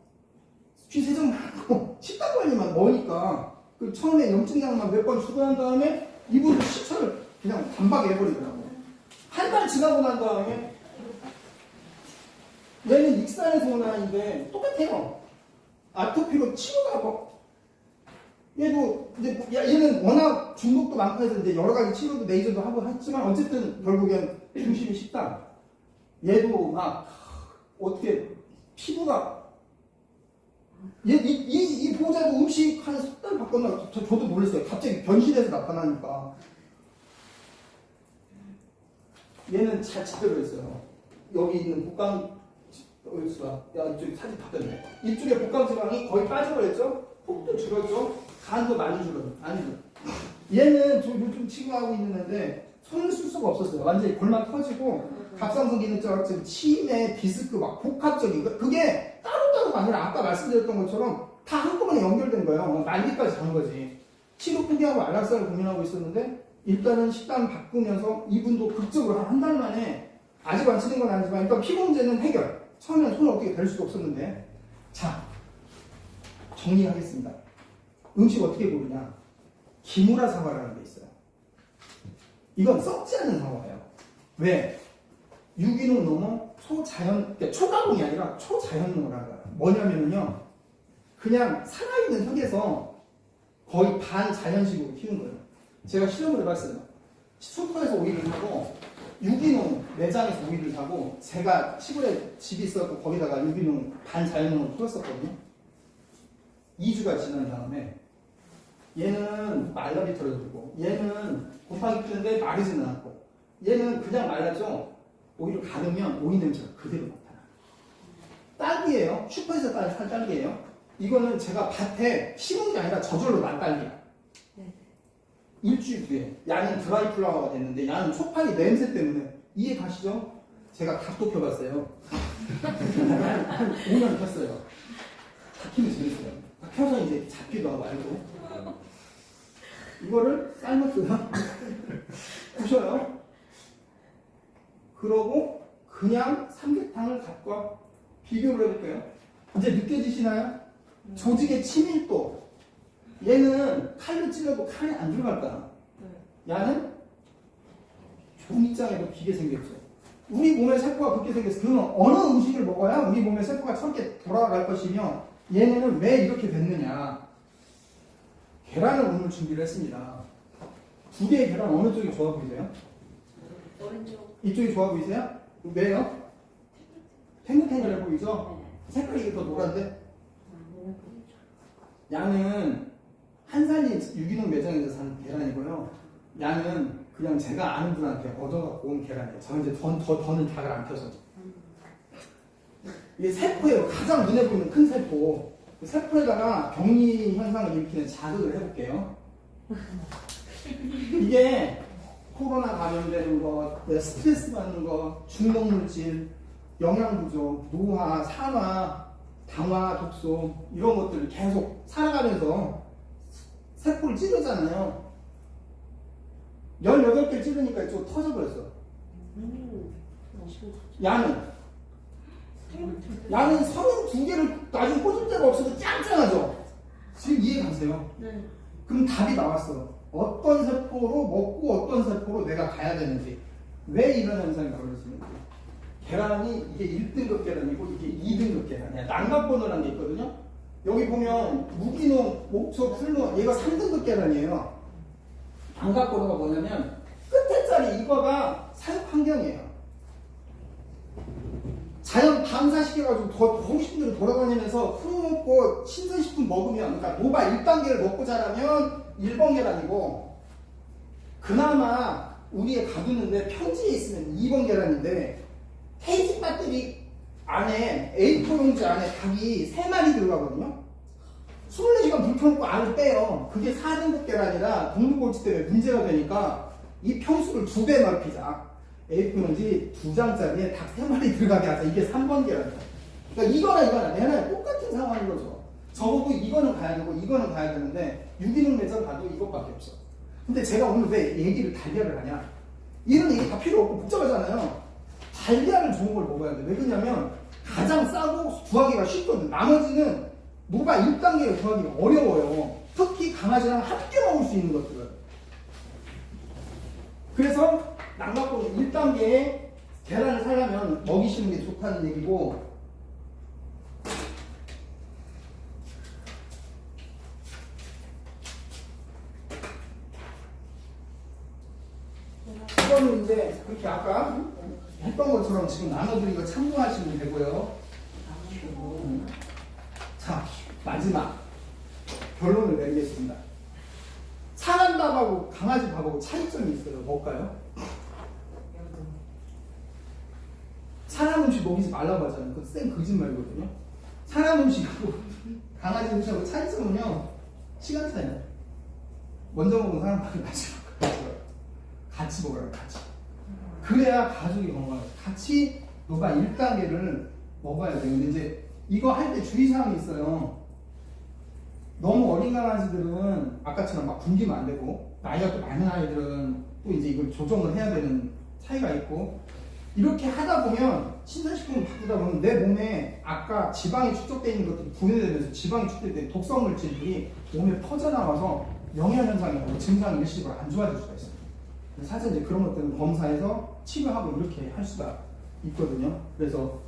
쥐세정 많고 식단 관리만 머니까 그 처음에 염증약만 몇 번 주고 난 다음에 이분도 식사를 그냥 단박에 해버리더라고. 한 달 지나고 난 다음에 얘는 익산에서 온 아이인데 똑같아요. 아토피로 치료가 뭐 얘도 이제 얘는 워낙 중독도 많고 해서 이제 여러 가지 치료도 레이저도 하고 했지만 어쨌든 결국엔 중심이 식단. 얘도 막 어떻게 피부가 이 보호자도 음식 한 석 달 바꿨나 저도 몰랐어요. 갑자기 변실해서 나타나니까. 얘는 잘 제대로 했어요. 여기 있는 복강, 야, 이쪽에 사진 바뀌었네. 이쪽에 복강 지방이 거의 빠져버렸죠? 폭도 줄었죠? 간도 많이 줄었죠? 아니죠. 얘는 좀 요즘 치료하고 있는데 손을 쓸 수가 없었어요. 완전히 골만 터지고 갑상선 기능증, 치매, 디스크 막 복합적인 거 그게 따로따로가 아니라 아까 말씀드렸던 것처럼 다 한꺼번에 연결된 거예요. 뭐 말기까지 간 거지. 치료 포기하고 안락사를 고민하고 있었는데 일단은 식단 바꾸면서 이분도 극적으로 한 달 만에 아직 완치된 건 아니지만 일단 피 문제는 해결. 처음에는 손을 어떻게 댈 수가 없었는데 자 정리하겠습니다. 음식 어떻게 고르냐? 기무라 사과라는 게 있어요. 이건 썩지 않는 사과예요. 왜? 유기농 넘어 초자연, 그러니까 초가공이 아니라 초자연농이라는 거예요. 뭐냐면요, 그냥 살아있는 흙에서 거의 반자연식으로 키운 거예요. 제가 실험을 해봤어요. 슈퍼에서 오이를 사고 유기농 매장에서 오이를 사고 제가 시골에 집이 있었고 거기다가 유기농 반자연농을 풀었었거든요. 2주가 지난 다음에 얘는 말라리 털어들고 얘는 곰팡이 피는데 마르지는 않고 얘는 그냥 말랐죠. 오이를 가르면 오이 냄새가 그대로 나타나요. 딸기예요. 슈퍼에서 산 딸기예요. 이거는 제가 밭에 심은 게 아니라 저절로 난 딸기야. 일주일 뒤에 야는 드라이 플라워가 됐는데 야는 초파리 냄새 때문에 이해 가시죠? 제가 닭도 펴봤어요. 한 5년 폈어요. 닭 키면 재밌어요. 닭 펴서 이제 잡기도 하고 알고 이거를 삶았어요. 부셔요. 그러고 그냥 삼계탕을 갖고 비교를 해볼게요. 이제 느껴지시나요? 조직의 친밀도. 얘는 칼로 찔러도 칼이 안 들어갈까? 야는 종이장에도 비게 생겼죠. 우리 몸에 세포가 붙게 생겼어. 그러면 어느 음식을 먹어야 우리 몸에 세포가 저렇게 돌아갈 것이며 얘네는 왜 이렇게 됐느냐? 계란을 오늘 준비를 했습니다. 두 개의 계란 어느 쪽이 좋아 보이세요? 오른쪽. 이쪽이 좋아 보이세요? 왜요? 탱글탱글해 보이죠? 색깔이 이게 더 노란데? 야는 한살이 유기농 매장에서 산 계란이고요. 야는 그냥 제가 아는 분한테 얻어갖고 온 계란이에요. 저는 이제 더는 닭을 안 펴서. 이게 세포예요. 가장 눈에 보이는 큰 세포. 그 세포에다가 병리 현상을 일으키는 자극을 해볼게요. 이게 코로나 감염되는 거, 스트레스 받는 거, 중독물질, 영양 부족, 노화, 산화, 당화, 독소 이런 것들을 계속 살아가면서 세포를 찌르잖아요. 18개를 찌르니까 이쪽 터져버렸어. 야는 32개를 나중에 꽂을 데가 없어서 짱짱하죠. 지금 이해 가세요? 네. 그럼 답이 나왔어. 어떤 세포로 먹고 어떤 세포로 내가 가야 되는지, 왜 이런 현상이 벌어지는지. 계란이 이게 1등급 계란이고 이게 2등급 계란이야. 난각번호라는 게 있거든요. 여기 보면 무기농, 목초, 풀농 얘가 3등급 계란이에요. 난각번호가 뭐냐면 끝에 자리 이거가 사육 환경이에요. 자연 방사시켜가지고 더 호기심들이 돌아다니면서 후 먹고 신선식품 먹으면, 그러니까 노바 1단계를 먹고 자라면 1번 계란이고, 그나마 우리에 가두는데 편지에 있으면 2번 계란인데, 케이지 배터리 안에 A4 용지 안에 닭이 3마리 들어가거든요. 24시간 불 켜놓고 알을 빼요. 그게 4등급 계란이라 동물골치 때문에 문제가 되니까 이 평수를 2배 넓히자. A4 용지 2장짜리에 닭 3마리 들어가게 하자. 이게 3번 계란이다. 그러니까 이거나 얘는 똑같은 상황인 거죠. 적어도 이거는 가야 되고 이거는 가야 되는데 유기농 매장 가도 이것밖에 없어. 근데 제가 오늘 왜 얘기를 달걀을 하냐? 이런 얘기 다 필요 없고 복잡하잖아요. 달걀을 좋은 걸 먹어야 돼. 왜 그러냐면 가장 싸고 구하기가 쉽거든. 나머지는 노바 1단계를 구하기가 어려워요. 특히 강아지랑 함께 먹을 수 있는 것들은. 그래서 난각번호 1단계에 계란을 사려면 먹이시는 게 좋다는 얘기고, 이거는 이제 그렇게 아까 했던 것처럼 지금 나눠드린 거 참고하시면 되고요. 자, 마지막 결론을 내리겠습니다. 사람 밥하고 강아지 밥하고 차이점이 있어요. 뭘까요? 사람 음식 먹이지 말라고 하잖아요. 그건 쌩 거짓말이거든요. 사람 음식하고 강아지 음식하고 차이점은요, 시간 차이예요. 먼저 먹은 사람하고 같이 먹어요, 같이. 그래야 가족이 건강해요. 같이 너가 1단계를 먹어야 돼요. 근데 이제 이거 할 때 주의사항이 있어요. 너무 어린 강아지들은 아까처럼 막 굶기면 안 되고, 나이가 또 많은 아이들은 또 이제 이걸 조정을 해야 되는 차이가 있고, 이렇게 하다 보면 신선식품을 바꾸다 보면 내 몸에 아까 지방이 축적되어 있는 것들이 분해되면서 지방이 축적될 때 독성 물질들이 몸에 퍼져나와서 영양현상이나 증상이 일시적으로 안 좋아질 수가 있어요. 사실 이제 그런 것들은 검사해서 치료하고 이렇게 할 수가 있거든요. 그래서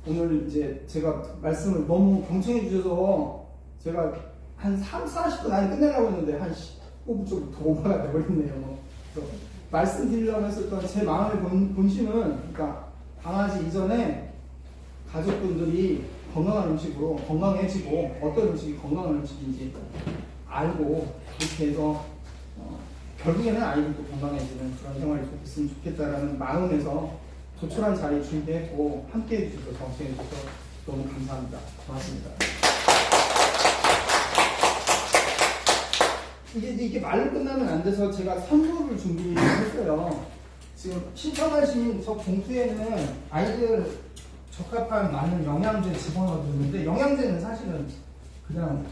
오늘 이제 제가 말씀을 너무 경청해 주셔서 제가 한 3, 40분 안에 끝내려고 했는데 한 15분 정도 더 오버가 돼버렸네요. 그래서 말씀드리려고 했었던 제 마음의 본심은, 그러니까 강아지 이전에 가족분들이 건강한 음식으로 건강해지고 어떤 음식이 건강한 음식인지 알고 그렇게 해서 결국에는 아이들도 건강해지는 그런 생활이 됐으면 좋겠다라는 마음에서 조촐한 자리 준비했고 함께 해주셔서 정치해 주셔서 너무 감사합니다. 고맙습니다. 이게 말로 끝나면 안 돼서 제가 선물을 준비했어요. 지금 신청하신 저 봉투에는 아이들 적합한 많은 영양제 집어넣어주는데, 영양제는 사실은 그냥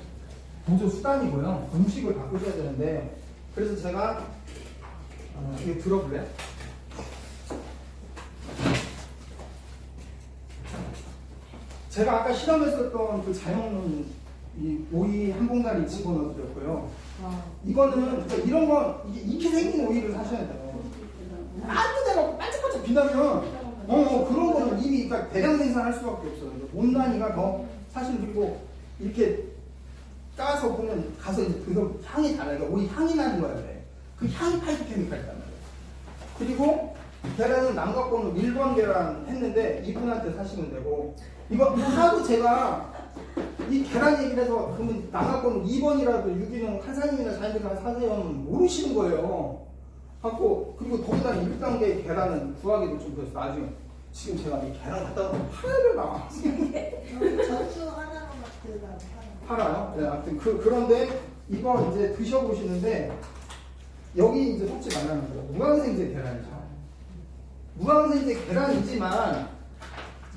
보조 수단이고요. 음식을 바꾸셔야 되는데, 그래서 제가 이거 들어볼래요? 제가 아까 실험했었던 그 잘 먹는 이 오이 한 봉다리 집어넣어드렸고요. 이거는 이런 거 이게 익히 생긴 오이를 사셔야 돼요. 따뜻해갖고 반짝반짝 빛나면 그런 거는 이미 그러니까 대량 생산할 수밖에 없어요. 온난이가 더 사실, 그리고 이렇게 까서 보면 가서 이제 그 향이 달라요. 그러니까 오이 향이 나는 거야. 그 향이 파이토케미칼이란 말이에요. 그리고 계란은 남각번호 1번 계란 했는데 이분한테 사시면 되고, 이거 하도 제가 이 계란 얘기를 해서 그러면 남각번호 2번이라도 유기농 한사님이나 자연계란 사세요 하면 모르시는 거예요. 갖고, 그리고 더군다나 1단계 계란은 구하기도 좀 그래서 나중에 지금 제가 이 계란 갖다 놓고 팔아야 나와. 전주 하나로만 들어가 팔아요? 네, 아무튼 그런데 이거 이제 드셔보시는데 여기 이제 속지 말라는 거예요. 무항생제 계란이죠. 무항생제 계란이지만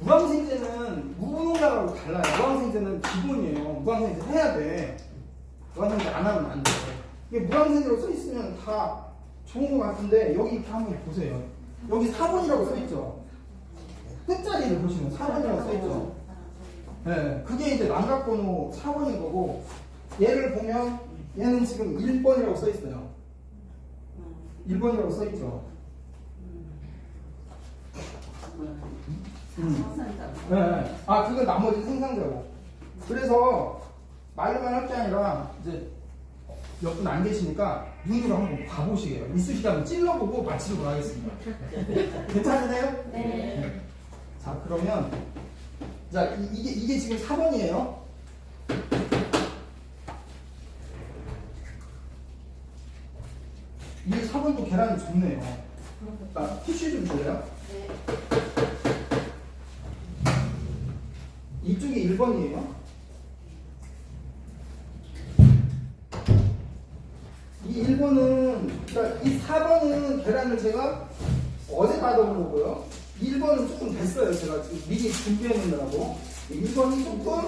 무항생제는 무농약하고 달라요. 무항생제는 기본이에요. 무항생제 해야 돼. 무항생제 안 하면 안 돼. 이게 무항생제로 써 있으면 다 좋은 것 같은데 여기 이렇게 한번 보세요. 여기 4번이라고 써 있죠. 끝자리를 보시면 4번이라고 써 있죠. 네, 그게 이제 남각번호 4번인 거고, 얘를 보면 얘는 지금 1번이라고 써 있어요. 1번이라고 써 있죠. 네. 아, 그건 나머지 생산자고. 그래서 말로만 할 게 아니라 이제 몇 분 안 계시니까 눈으로 한번 봐보시게요. 있으시다면 찔러보고 마치도록 하겠습니다. 괜찮으세요? 네. 자, 그러면 자, 이게 지금 4번이에요. 이게 4번도 계란이 좋네요. 자, 티슈 좀 줄래요? 네. 이쪽이 1번이에요. 이 1번은, 그러니까 이 4번은 계란을 제가 어제 받아본 거고요. 1번은 조금 됐어요. 제가 지금 미리 준비해 놓느라고. 1번이 조금,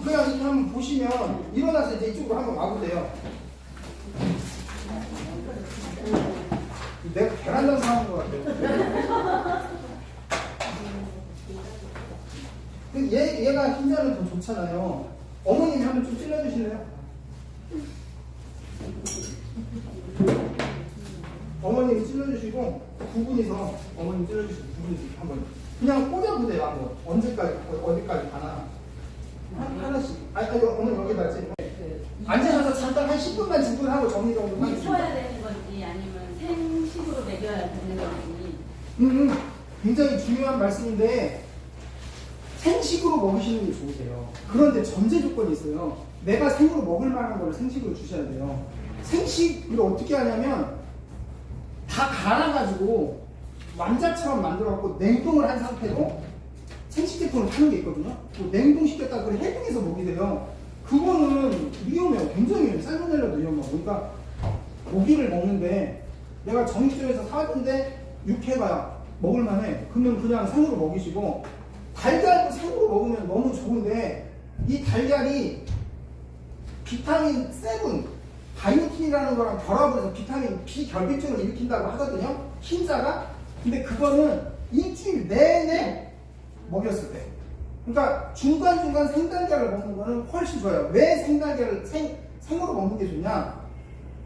그냥 이렇게 한번 보시면, 일어나서 이제 이쪽으로 한번 와보세요. 내가 계란 장사하는 것 같아요. 얘가 흰자는 더 좋잖아요. 어머님이 한번 좀 찔러주실래요? 어머님이 찔러주시고 두 분이서 어머님 찔러주시고 두 분이서 한번 그냥 꽂아보세요. 한번 언제까지 어디까지 가나 하나씩. 아니 어머니 여기다 있지. 앉으셔서 잠깐 한 10분만 집중하고 정리 정도 하겠습니다. 익혀야 되는 건지 아니면 생식으로 먹여야 되는 건지. 굉장히 중요한 말씀인데 생식으로 먹이시는 게 좋으세요. 그런데 전제 조건이 있어요. 내가 생으로 먹을 만한 걸 생식으로 주셔야 돼요. 생식을 어떻게 하냐면 다 갈아가지고 완자처럼 만들어갖고 냉동을 한 상태로 생식제품을 파는 게 있거든요. 뭐 냉동시켰다 그걸 해동해서 먹이래요. 그거는 위험해요. 굉장히 위험해요. 살모넬라도 위험하고. 그러니까 고기를 먹는데 내가 정육점에서 사왔는데 육회가 먹을만해. 그러면 그냥 생으로 먹이시고, 달걀도 생으로 먹으면 너무 좋은데 이 달걀이 비타민 7, 바이오틴이라는 거랑 결합을 해서 비타민 B 결핍증을 일으킨다고 하거든요. 흰자가. 근데 그거는 일주일 내내 먹였을 때. 그러니까 중간중간 생달걀을 먹는 거는 훨씬 좋아요. 왜 생달걀을 생으로 먹는 게 좋냐?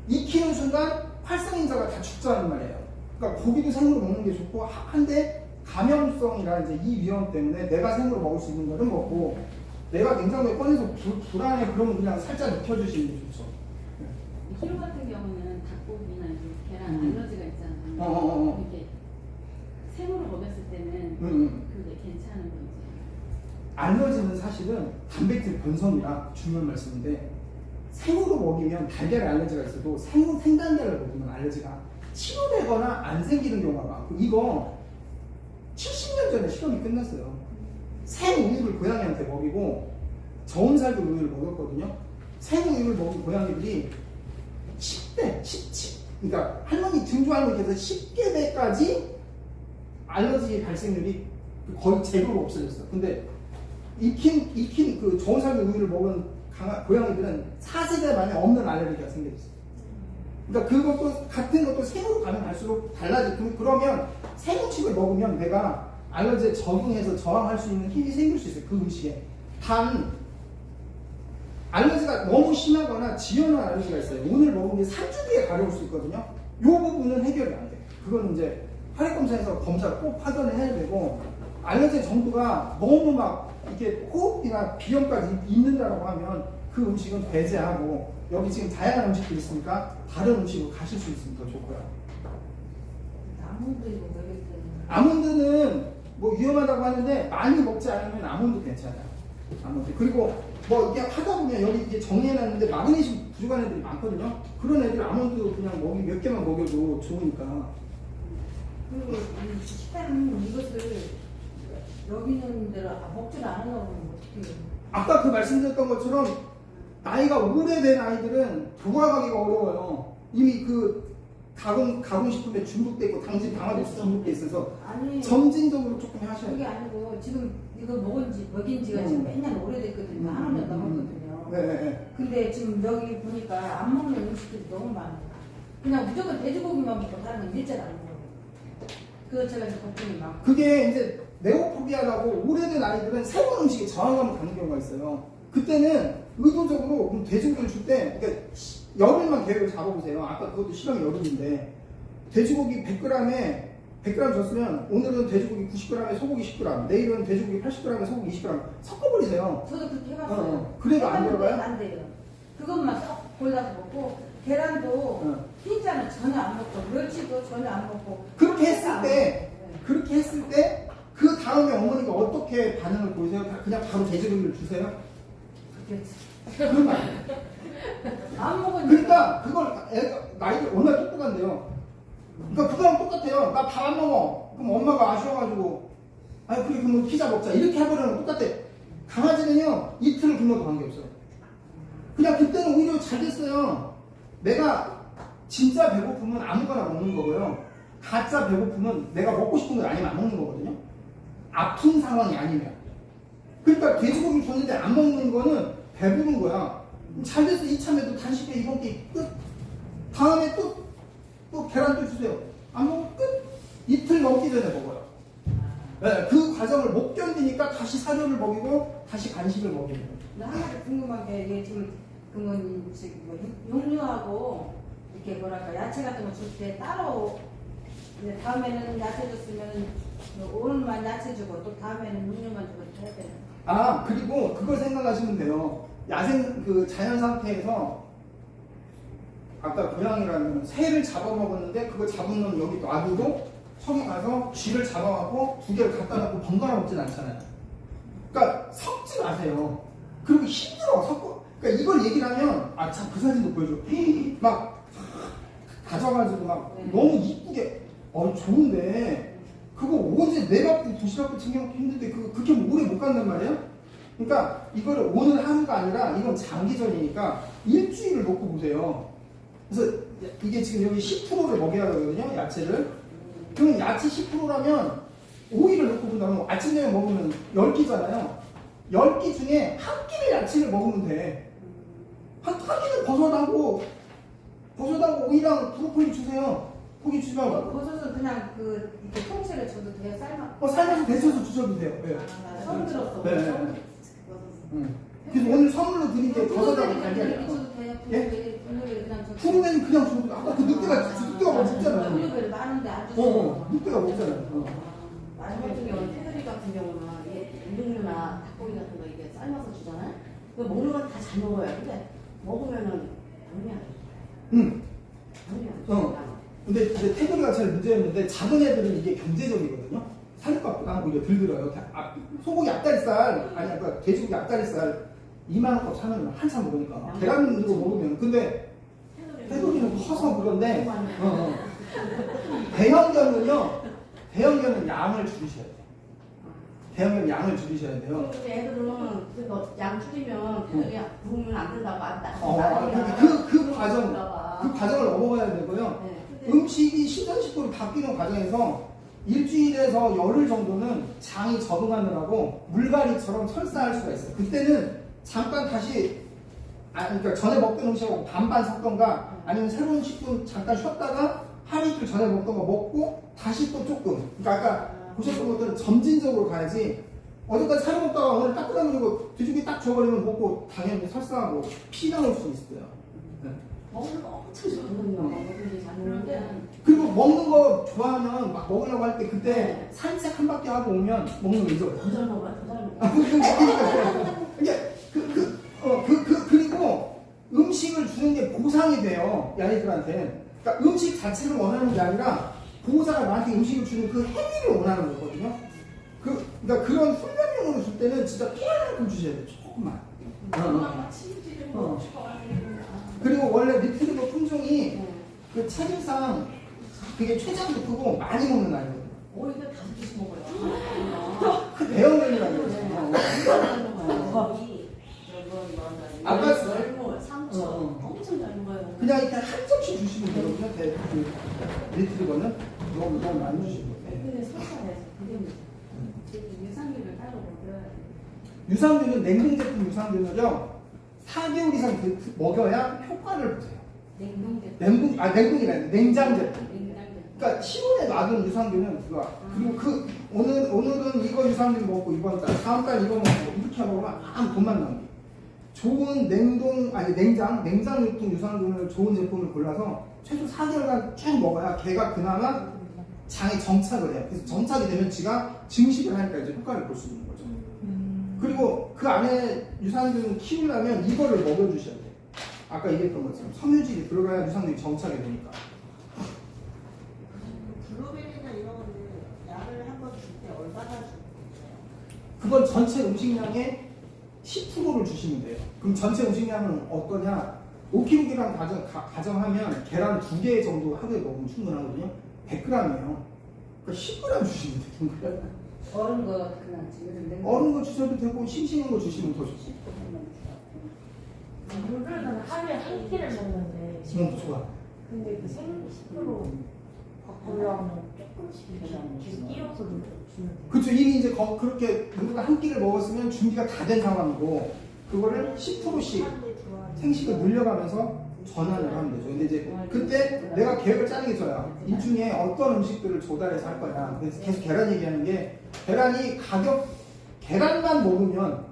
익히는 순간 활성인자가 다 죽자는 말이에요. 그러니까 고기도 생으로 먹는 게 좋고, 한데 감염성이라 이제 이 위험 때문에 내가 생으로 먹을 수 있는 거는 먹고, 내가 냉장고에 꺼내서 불안해 그러면 그냥 살짝 익혀주시는 게 좋죠. 키로 같은 경우는 닭고기나 이제 계란 알러지가 있잖아요. 이렇게 생으로 먹였을 때는 그게 괜찮은 건지. 알러지는 사실은 단백질 변성이라 중요한 말씀인데, 생으로 먹이면 달걀에 알러지가 있어도 생달걀을 먹으면 알러지가 치료되거나 안 생기는 경우가 많고, 이거 70년 전에 실험이 끝났어요. 생우유를 고양이한테 먹이고 저온살균 우유를 먹였거든요. 생우유를 먹인 고양이들이 10대, 17, 그러니까 할머니 증조할머니께서 10개 대까지 알러지 발생률이 거의 제로로 없어졌어요. 근데 익힌 그 저온살균 우유를 먹은 고양이들은 4세대 만에 없는 알레르기가 생겼어요. 그러니까 그것도 같은 것도 생으로 가면 갈수록 달라지고, 그러면 생음식을 먹으면 내가 알러지에 적응해서 저항할 수 있는 힘이 생길 수 있어요. 그 음식에. 단 알러지가 너무 심하거나 지연한 알러지가 있어요. 오늘 먹은 게 3주 뒤에 가려울 수 있거든요. 이 부분은 해결이 안 돼요. 그거는 이제 혈액검사에서 검사를 꼭 확인을 해야 되고, 알러지 정도가 너무 막 이렇게 호흡이나 비염까지 있는다고 하면 그 음식은 배제하고, 여기 지금 다양한 음식도 있으니까 다른 음식으로 가실 수 있으면 더 좋고요. 아무도 이거 모르겠더니. 아몬드는 뭐 위험하다고 하는데 많이 먹지 않으면 아몬드 괜찮아요. 아몬드. 그리고 뭐 이게 하다 보면 여기 이게 정리해놨는데 마그네슘 부족한 애들이 많거든요. 그런 애들 아몬드 그냥 몇 개만 먹여도 좋으니까. 그리고 이 식단은 이것을 여기 있는 대로 먹질 않으려고 하면 어떻게 해요? 아까 그 말씀드렸던 것처럼 나이가 오래된 아이들은 돌아가기가 어려워요. 이미 그 가공식품에 중독돼 있고 당진 방아도 중독돼 있어서 아니 점진적으로 조금 하셔야 그게 돼요. 아니고 지금 이거 먹인 지가 지금 몇 년 오래됐거든요. 한 5년 넘었거든요. 네. 근데 지금 여기 보니까 안 먹는 음식들이 너무 많아요. 그냥 무조건 돼지고기만 먹고 다른 건 일절 안 먹어요. 그거 제가 이제 걱정이 많고. 그게 이제 네오포비아라고 오래된 아이들은 새로운 음식에 저항감을 갖는 경우가 있어요. 그때는 의도적으로 그럼 돼지고기를 줄 때, 그러니까 열흘만 계획을 잡아보세요. 아까 그것도 실험이 열흘인데, 돼지고기 100g에 100g 줬으면 오늘은 돼지고기 90g에 소고기 10g, 내일은 돼지고기 80g에 소고기 20g 섞어버리세요. 저도 그렇게 해봤어요. 그래도 안 해봤는데 들어가요? 안 돼요. 그것만 쏙 골라서 먹고 계란도 흰자는 전혀 안 먹고 멸치도 전혀 안 먹고 그렇게 했을 때 그 다음에 어머니가 어떻게 반응을 보이세요? 그냥 바로 돼지고기를 주세요? 그렇지. 그런 거 아니에요. 안 먹으니까. 그러니까 그걸 애가 나이가 얼마나 똑똑한데요. 그러니까 그거랑 똑같아요. 나 밥 안 먹어. 그럼 엄마가 아쉬워가지고 아니 그래 그러면 피자 먹자 이렇게 해버리는 거 똑같아. 강아지는요 이틀을 굶어도 관계없어요. 그냥 그때는 오히려 잘 됐어요. 내가 진짜 배고프면 아무거나 먹는 거고요. 가짜 배고프면 내가 먹고 싶은 거 아니면 안 먹는 거거든요. 아픈 상황이 아니면. 그러니까 돼지고기 줬는데 안 먹는 거는 배부른 거야. 잘 됐어. 이참에도 단식회 이번 게 끝. 다음에 또 계란 또 주세요. 안 먹으면 끝. 이틀 넘기 전에 먹어요. 네, 그 과정을 못 견디니까 다시 사료를 먹이고 다시 간식을 먹이고. 나 하나 궁금한 게 이게 지금 그러면 지금 뭐 육류하고 이렇게 뭐랄까 야채 같은 거 줄 때 따로 이제 다음에는 야채 줬으면 오늘만 야채 주고 또 다음에는 육류만 주고 해야 되는. 아 그리고 그걸 생각하시면 돼요. 야생 그 자연 상태에서 아까 고양이라는 새를 잡아먹었는데 그거 잡은 놈 여기 놔두고 저기 가서 쥐를 잡아갖고 두 개를 갖다 놓고 번갈아 먹진 않잖아요. 그러니까 섞지 마세요. 그리고 힘들어 그러니까 이걸 얘기를 하면 참 그 사진도 보여줘. 막 가져가지고 막 너무 이쁘게 좋은데 그거 언제 내밥도 도시락도 챙겨먹기 힘든데 그렇게 오래 못 간단 말이에요? 그러니까 이거를 오늘 하루가 아니라 이건 장기전이니까 일주일을 놓고 보세요. 그래서 이게 지금 여기 10%를 먹여야 되거든요, 야채를. 그러면 야채 10%라면 5일을 놓고 본다면 아침 저녁 먹으면 10끼잖아요. 10끼 중에 한 끼를 야채를 먹으면 돼. 한 끼는 버섯하고 오이랑 브로콜리 주세요. 고기 주시면 버섯은 그냥 이렇게 통째로 줘도 돼요? 삶아서 데쳐서 주셔도 돼요. 네. 처음 들었어. 네. 처음 들었어. 그래서 오늘 선물로 드린 게 버섯하고 이렇게 달걀이에요. 줘도 돼요? 예? 블루베리 그냥 줘도 푸르메는 그냥 줘도 아까 그 늑대가 먹잖아요. 블루베리 많은데 안 주세요. 늑대가 먹잖아요. 저 같은 경우는 테두리 같은 경우는 이게 냉동류나 닭고기 같은 거 이게 삶아서 주잖아요. 그 먹는 건 다 잘 먹어요. 근데 먹으면은 당이 안 응. 당이 안 근데 테두리가 제일 문제였는데 작은 애들은 이게 경제적이거든요. 사육값보다 오히려 덜 들어요. 소고기 앞다리살 아니 아까 돼지고기 앞다리살 2만 원값 사면 한참 먹으니까 계란으로 먹으면 근데 테두리는 커서 그런데 대형견은 양을 줄이셔야 돼요. 대형견 양을 줄이셔야 돼요. 근데 애들은 양 줄이면 테두리 부으면 안 된다고 그 과정을 넘어가야 되고요. 네. 음식이 신선식으로 바뀌는 과정에서 일주일에서 열흘 정도는 장이 적응하느라고 물갈이처럼 철사할 수가 있어요. 그때는 잠깐 다시 그러니까 전에 먹던 음식하고 반반 섞던가 아니면 새로운 식품 잠깐 쉬었다가 하루 이틀 전에 먹던 거 먹고 다시 또 조금 그러니까 아까 보셨던 것들은 점진적으로 가야지 어제까지 사료 먹다가 오늘 따끈한 거 뒤죽이 딱 줘버리면 먹고 당연히 설사하고 피 나올 수 있어요. 네. 먹는 거 엄청 좋거든요. 먹는 잘 먹는데 그리고 먹는 거 좋아하면 막 먹으려고 할 때 그때 산책 한 바퀴 하고 오면 먹는 거 잊어버려요. 더 잘 먹어요. 더 잘 먹어요. 그리고 음식을 주는 게 보상이 돼요, 야이들한테. 그러니까 음식 자체를 원하는 게 아니라 보호자가 나한테 음식을 주는 그 행위를 원하는 거거든요. 그러니까 그런 훈련용으로 줄 때는 진짜 조금 주셔야 돼요, 조금만. 그리고 원래 리트리버 품종이 그 체질상 그게 췌장도 크고 많이 먹는 아이거든요. 오이도 5개씩 먹어요. 그 대형견이라는 거죠. 아까 열무, 상추 엄청 잘 먹어요. 그냥 이렇게 한 접시 주시면 되거든요. 그 리트리버는 너무 많이 주시고. 근데 설사해서 그게 유산균을 따로 먹여야 돼. 유산균은 냉동 제품 유산균을요 4개월 이상 먹여야 효과를 보세요. 냉동이라 냉장 제품. 그러니까 시원에 놔둔 유산균은 그거. 그리고 오늘은 이거 유산균 먹고 이번 달, 다음 달 이거 먹고 이렇게 먹으면 아무 돈만 낭비. 좋은 냉장 유통 유산균을 좋은 제품을 골라서 최소 4개월간 쭉 먹어야 걔가 그나마 장에 정착을 해요. 그래서 정착이 되면 지가 증식을 하니까 이제 효과를 볼 수 있는 거죠. 그리고 그 안에 유산균을 키우려면 이거를 먹여주셔야 돼요. 아까 얘기했던 것처럼 섬유질이 들어가야 유산균이 정착이 되니까. 블루베리나 이런 거는 약을 한번 줄 때 얼마나 주는 그건 전체 음식량의 10%를 주시면 돼요. 그럼 전체 음식량은 어떠냐? 5kg 가정하면 계란 2개 정도 하루에 먹으면 충분하거든요. 100g이에요. 그러니까 10g 주시면 돼요. 얼은 거 그냥 지금 얼은 거 주셔도 되고 싱싱한 거 주시면 더 좋지. 물은 하루에 한 끼를 먹는데 좋아. 근데 그 생식으로 바꾸려면 조금씩 계속 끼워서 주면 돼요. 그렇죠. 이미 이제 그렇게 누군가 한 끼를 먹었으면 준비가 다 된 상황이고 그거를 10%씩 생식을 늘려가면서 전환을 하면 되죠. 근데 이제 그때 내가 계획을 짜는 게 저야. 이 중에 어떤 음식들을 조달해서 할 거냐. 그래서 계속 계란 얘기하는 게 계란이 계란만 먹으면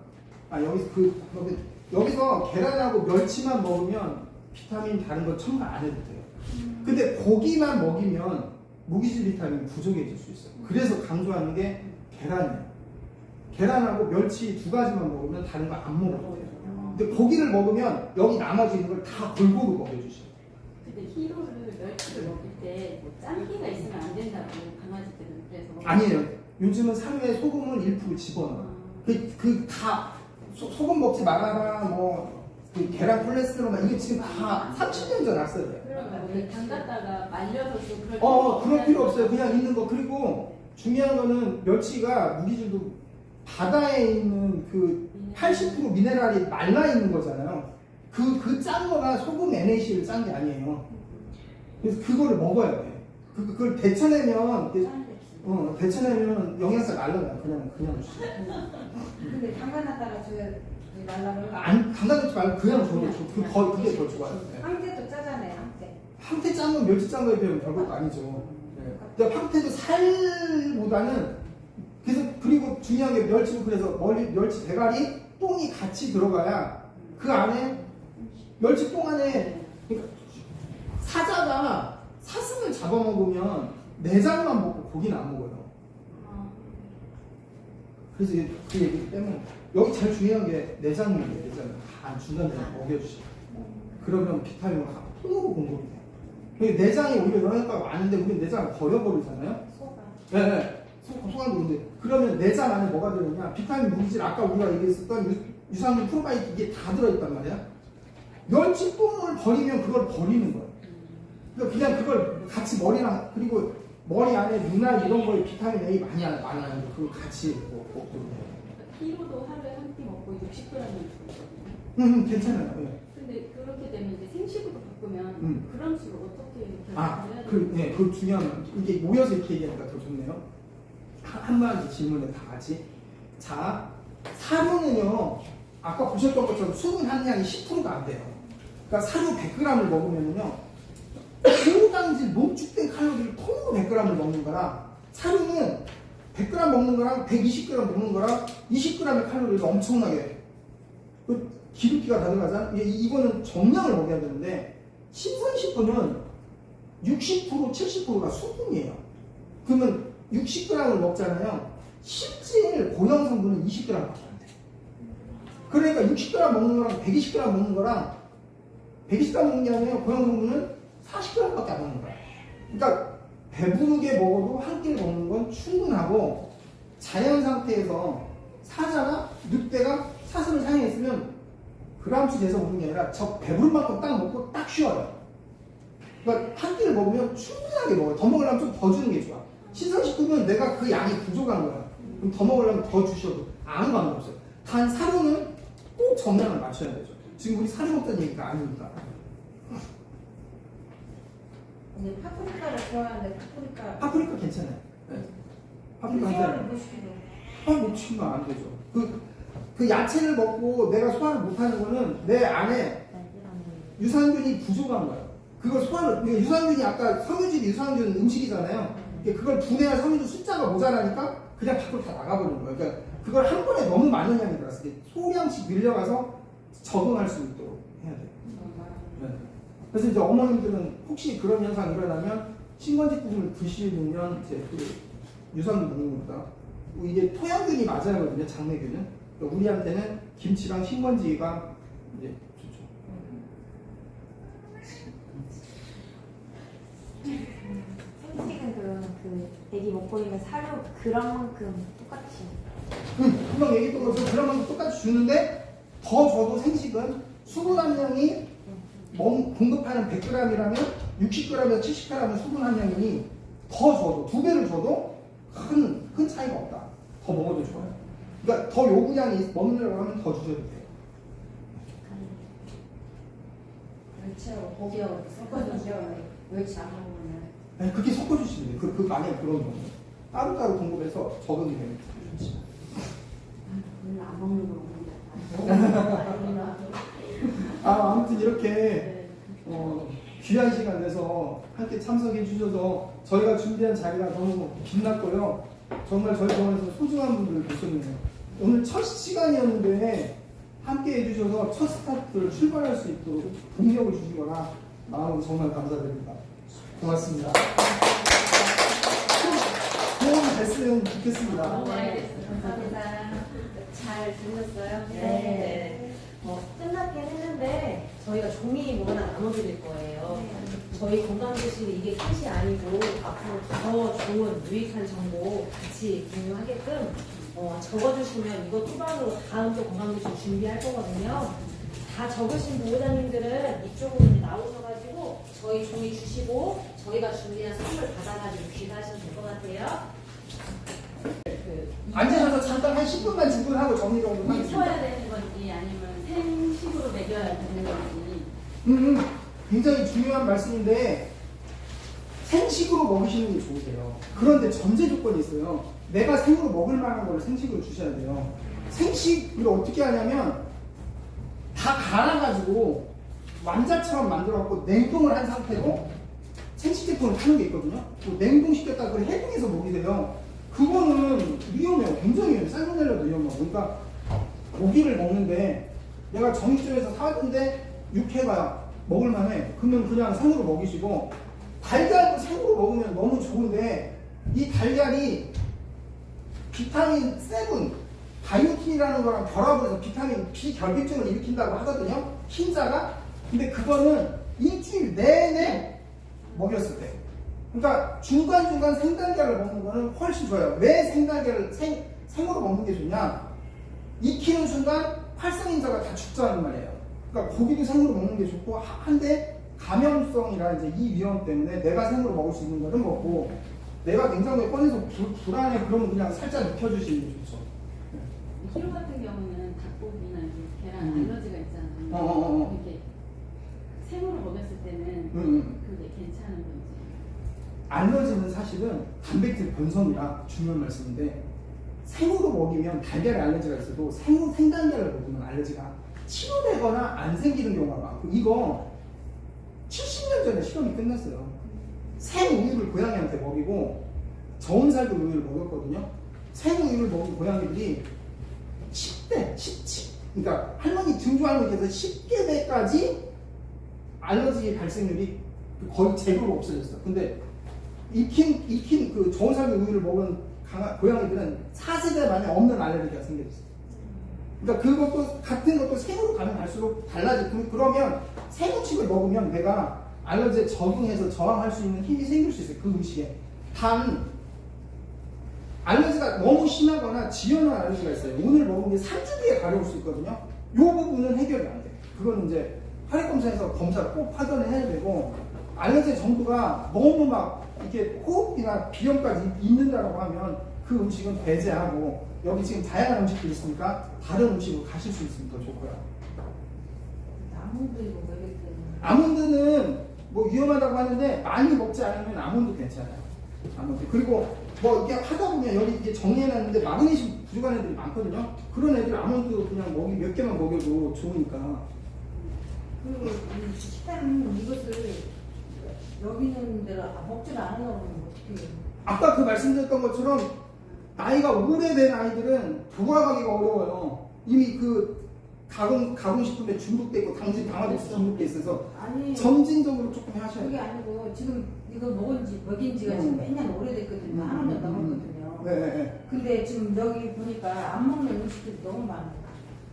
여기서 계란하고 멸치만 먹으면 비타민 다른 거 첨가 안 해도 돼요. 근데 고기만 먹이면 무기질 비타민 부족해질 수 있어요. 그래서 강조하는 게 계란이에요. 계란하고 멸치 2가지만 먹으면 다른 거 안 먹어도 돼요. 근데 고기를 먹으면 여기 나머지 있는 걸 다 골고루 먹여주셔요. 근데 히로를 멸치를 먹을 때뭐 짠기가 있으면 안 된다고 강아지들은 그래서. 아니에요. 요즘은 사료에 소금을 1% 집어넣어요. 다 소금 먹지 말아라 그 계란 콜레스테롤 이게 지금 다 30년 전 학설이에요. 그러니까 담갔다가 말려서 좀 그럴 필요 없어요. 그냥 있는 거. 그리고 중요한 거는 멸치가 무기질도 바다에 있는 그 80% 미네랄이 말라 있는 거잖아요. 그 짠 거가 소금 NaCl 짠 게 아니에요. 그래서 그거를 먹어야 돼. 그걸 데쳐내면 영양가 날라가요. 그냥 주세요. 근데 담가놨다가 날라면 안 담가놓지 말고 그냥 줘도 그게 더 좋아요. 네. 황태도 짜잖아요. 황태. 황태 짠 건 멸치 짠 거에 비하면 별것도 아니죠. 네. 근데 황태도 살보다는 그리고 중요한 게 멸치도 그래서 멸치 대가리 똥이 같이 들어가야 그 안에 멸치 똥 안에 그러니까 사자가 사슴을 잡아먹으면 내장만 먹고 고기는 안 먹어요. 그래서 그 얘기 때문에 여기 제일 중요한 게 내장 먹이에요. 내장 중간에 먹여주시고 그러면 비타민을 통으로 공급이 돼요. 그러니까 내장이 오히려 영양가가 많은데 우리는 내장을 버려버리잖아요. 네. 소갈도 근데 그러면 내장 안에 뭐가 들어있냐? 비타민, 물질 아까 우리가 얘기했었던 유산균, 프로바이오틱 이게 다 들어있단 말이야. 멸치 똥을 버리면 그걸 버리는 거예요. 그러니까 그냥 그걸 같이 머리랑 그리고 머리 안에 눈알 이런 거에 비타민 A 많아요. 그걸 같이 먹고 피로도 하루에 한 끼 먹고 60g을 먹거든요. 괜찮아요. 네. 근데 그렇게 되면 이제 생식으로 바꾸면 그런 수를 어떻게 결정해야 네, 그 중요한 이게 모여서 이렇게 얘기하니까 더 좋네요. 한 가지 질문에 다 같이. 자, 사료는요. 아까 보셨던 것처럼 수분 함량이 10%가 안 돼요. 그러니까 사료 100g을 먹으면요. 고당질 농축된 칼로리를 통으로 100g을 먹는 거랑 사료는 100g 먹는 거랑 120g 먹는 거랑 20g의 칼로리를 엄청나게 기름기가 다 들어가잖아. 이거는 정량을 먹여야 되는데 신선식품은 60% 70%가 수분이에요. 그러면 60g을 먹잖아요. 실질 고형 성분은 20g밖에 안 돼. 그러니까 60g 먹는 거랑 120g 먹는 거랑 120g 먹는 게 아니라 고형 성분은 40g밖에 안 먹는 거야. 그러니까 배부르게 먹어도 한 끼를 먹는 건 충분하고 자연 상태에서 사자나 늑대가 사슴을 사냥했으면 그람수 돼서 먹는 게 아니라 저 배부른 만큼 딱 먹고 딱 쉬어요. 그러니까 한 끼를 먹으면 충분하게 먹어요. 더 먹으려면 좀 더 주는 게 좋아. 신선식품은 내가 그 양이 부족한 거야. 그럼 더 먹으려면 더 주셔도 아무 관계 없어요. 단 사료는 꼭 정량을 맞춰야 되죠. 지금 우리 사료 먹자는 얘기가 아니니까. 근데 파프리카를 좋아하는데 파프리카 괜찮아요. 네. 파프리카 소화를 괜찮아요. 못 시키고. 소화 못 시키면 안 되죠. 그 야채를 먹고 내가 소화를 못하는 거는 내 안에 유산균이 부족한 거예요. 그걸 소화를, 유산균이 아까 섬유질 유산균 음식이잖아요. 그걸 분해할 섬유질 숫자가 모자라니까 그냥 밖으로 다 나가버리는 거예요. 그러니까 그걸 한 번에 너무 많은 양이 들어갔을 때 소량씩 늘려가서 적응할 수 있도록 해야 돼요. 네. 그래서 이제 어머님들은 혹시 그런 현상이 일어나면 신건식품을 드시면 이제 그 유산균 먹는 것보다 이게 토양균이 맞아야 하거든요. 장내균은. 그러니까 우리한테는 김치랑 신건지가 이제 좋죠. 생식은 그럼 애기 먹고 있는 사료 그람만큼 똑같이. 금방 얘기했던 것처럼 그런 똑같이 주는데 더 줘도 생식은 수분 함량이 공급하는 100g이라면 60g에서 70g은 수분 함량이니 더 줘도 2배를 줘도 큰 차이가 없다. 더 먹어도 좋아요. 그러니까 더 요구량이 먹으려고 하면 더 주셔도 돼요. 멸치하고 고기하고 섞어주죠. 멸치 안 먹으면. 아니, 그렇게 섞어주시면 돼요. 그 만약에 그런 경우 따로따로 공급해서 적응이 되면 좋지. 오늘 안 먹는 거 먹는다. 아무튼 이렇게 귀한 시간 내서 함께 참석해 주셔서 저희가 준비한 자리가 너무 빛났고요. 정말 저희 병원에서 소중한 분들을 모셨네요. 오늘 첫 시간이었는데 함께 해주셔서 첫 스타트를 출발할 수 있도록 동력을 주시거나 마음으로 정말 감사드립니다. 고맙습니다. 도움이 됐으면 좋겠습니다. 너무 많이 됐어요. 감사합니다. 잘 들렸어요? 네. 끝났긴 했는데 저희가 종이 뭐 하나 나눠드릴 거예요. 저희 건강교실이 이게 끝이 아니고 앞으로 더 좋은 유익한 정보 같이 공유하게끔 적어주시면 이거 토반으로 다음 또 건강교실 준비할 거거든요. 다 적으신 보호자님들은 이쪽으로 이제 나오셔가지고 저희 종이 주시고 저희가 준비한 선물 받아가지고 귀가하시면 될 것 같아요. 앉으셔서 잠깐 한 10분만 질문하고 정리 정도 하겠습니다. 익혀야 되는 건지 아니면 생식으로 먹여야 되는 건지. 굉장히 중요한 말씀인데 생식으로 먹이시는 게 좋으세요. 그런데 전제 조건이 있어요. 내가 생으로 먹을 만한 걸 생식으로 주셔야 돼요. 생식을 어떻게 하냐면 다 갈아가지고 완자처럼 만들어갖고 냉동을 한 상태로 생식 제품을 파는 게 있거든요. 냉동시켰다가 그걸 해동해서 먹이세요. 그거는 위험해요. 굉장히 위험해요. 살모넬라도 위험하고. 그러니까 고기를 먹는데 내가 정육점에서 사왔는데 육회가 먹을만해. 그러면 그냥 생으로 먹이시고, 달걀도 생으로 먹으면 너무 좋은데 이 달걀이 비타민 7 바이오틴이라는 거랑 결합을 해서 비타민 B 결핍증을 일으킨다고 하거든요. 흰자가. 근데 그거는 일주일 내내 먹였을 때. 그러니까 중간중간 생달걀을 먹는 거는 훨씬 좋아요. 왜 생달걀을 생으로 먹는 게 좋냐? 익히는 순간 활성인자가 다 죽자는 말이에요. 그러니까 고기도 생으로 먹는 게 좋고, 한데 감염성이라 이제 이 위험 때문에 내가 생으로 먹을 수 있는 거는 먹고, 내가 냉장고에 꺼내서 불안해 그러면 그냥 살짝 익혀주시는 게 좋죠. 키로 같은 경우는 닭고기나 이제 계란 알러지가 있잖아요. 이렇게 생으로 먹였을 때는 그게 괜찮은 건지. 알러지는 사실은 단백질 본성이라 중요한 말씀인데, 생으로 먹이면 달걀에 알러지가 있어도 생달걀을 먹으면 알러지가 치료되거나 안 생기는 경우가 많고, 이거 70년 전에 실험이 끝났어요. 생우유를 고양이한테 먹이고 저온살균 우유를 먹였거든요. 생우유를 먹인 고양이들이 10대, 17, 그러니까 할머니 증조할머니께서 10개대까지 알러지 발생률이 거의 제로로 없어졌어요. 근데 익힌 그 저온살균 우유를 먹은 고양이들은 4세대 만에 없는 알레르기가 생겼어요. 그러니까 그것도 같은 것도 생으로 가면 갈수록 달라지고, 그러면 생음식을 먹으면 내가 알러지에 적응해서 저항할 수 있는 힘이 생길 수 있어요. 그 음식에. 단 알러지가 너무 심하거나 지연한 알러지가 있어요. 오늘 먹은 게 3주 뒤에 가려울 수 있거든요. 이 부분은 해결이 안 돼요. 그거는 이제 혈액검사에서 검사를 꼭 확인을 해야 되고, 알러지 정도가 너무 막 이렇게 호흡이나 비염까지 있는다라고 하면 그 음식은 배제하고, 여기 지금 다양한 음식들이 있으니까 다른 음식으로 가실 수 있으면 더 좋고요. 아몬드 이거 먹을 때는 아몬드는 뭐 위험하다고 하는데 많이 먹지 않으면 아몬드 괜찮아요. 아몬드. 그리고 뭐 이렇게 하다 보면 여기 이게 정리해놨는데 마그네슘 부족한 애들이 많거든요. 그런 애들 아몬드 그냥 몇 개만 먹여도 좋으니까. 그리고 이 식단은 이것을 여기 있는 대로 먹지를 않으려고 하면 어떻게 해요? 아까 그 말씀드렸던 것처럼 나이가 오래된 아이들은 돌아가기가 어려워요. 이미 그 가공식품에 중독돼 있고 당진 방아쇠 중독돼 있어서 아니 점진적으로 조금 하셔야 그게 돼요. 아니고 지금 이거 먹인 지가 지금 몇 년 오래됐거든요. 한 5년 넘었거든요. 네. 근데 지금 여기 보니까 안 먹는 음식들이 너무 많아요.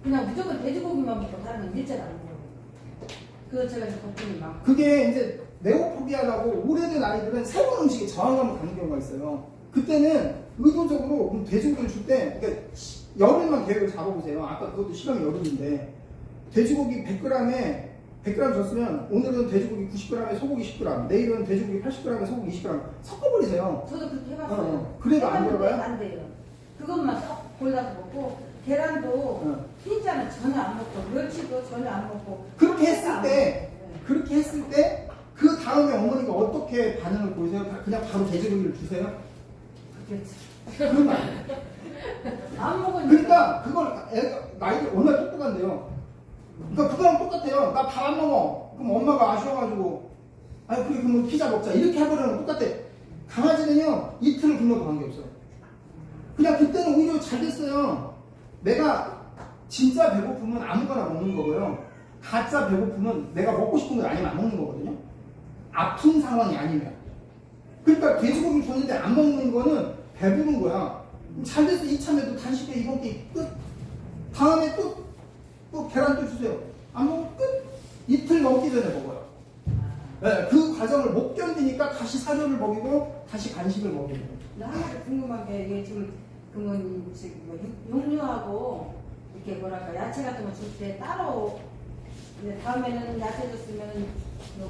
그냥 무조건 돼지고기만 먹고 다른 건 일절 안 먹어요. 그래서 제가 이제 걱정이 많고. 그게 이제 네오포비아라고 오래된 아이들은 새로운 음식에 저항감을 갖는 경우가 있어요. 그때는 의도적으로 돼지고기를 줄 때, 그러니까 열흘만 계획을 잡아보세요. 아까 그것도 시간이 열흘인데, 돼지고기 100g에 100g 줬으면 오늘은 돼지고기 90g에 소고기 10g, 내일은 돼지고기 80g에 소고기 20g 섞어버리세요. 저도 그렇게 해봤어요. 그래도 안 해봤는데 들어가요? 안 돼요. 그것만 쏙 골라서 먹고, 계란도 흰자는 전혀 안 먹고, 멸치도 전혀 안 먹고. 그렇게 했을 안 때, 먹고. 그 다음에 어머니가 어떻게 반응을 보이세요? 그냥 바로 돼지고기를 주세요? 그렇지. 그러면 안 돼요. 안 먹으니까. 그러니까 그걸 애가 나이가 얼마나 똑똑한데요. 그러니까 그거랑 똑같아요. 나 밥 안 먹어. 그럼 엄마가 아쉬워가지고, 아니 그래 그러면 피자 먹자 이렇게 해버리는 건 똑같아. 강아지는요 이틀을 굶어도 관계없어요. 그냥 그때는 오히려 잘 됐어요. 내가 진짜 배고프면 아무거나 먹는 거고요. 가짜 배고프면 내가 먹고 싶은 걸 아니면 안 먹는 거거든요. 아픈 상황이 아니면. 그러니까 돼지고기 줬는데 안 먹는 거는 배부른 거야. 잘 됐어. 이참에도 단식회 이번 게 끝. 다음에 또 계란 또 주세요. 안 먹으면 끝. 이틀 넘기 전에 먹어요. 네, 그 과정을 못 견디니까 다시 사료를 먹이고 다시 간식을 먹이고. 나 하나 더 궁금한 게 이게 지금 그러면 육류하고 이렇게 뭐랄까 야채 같은 거 줄 때 따로 이제 다음에는 야채 줬으면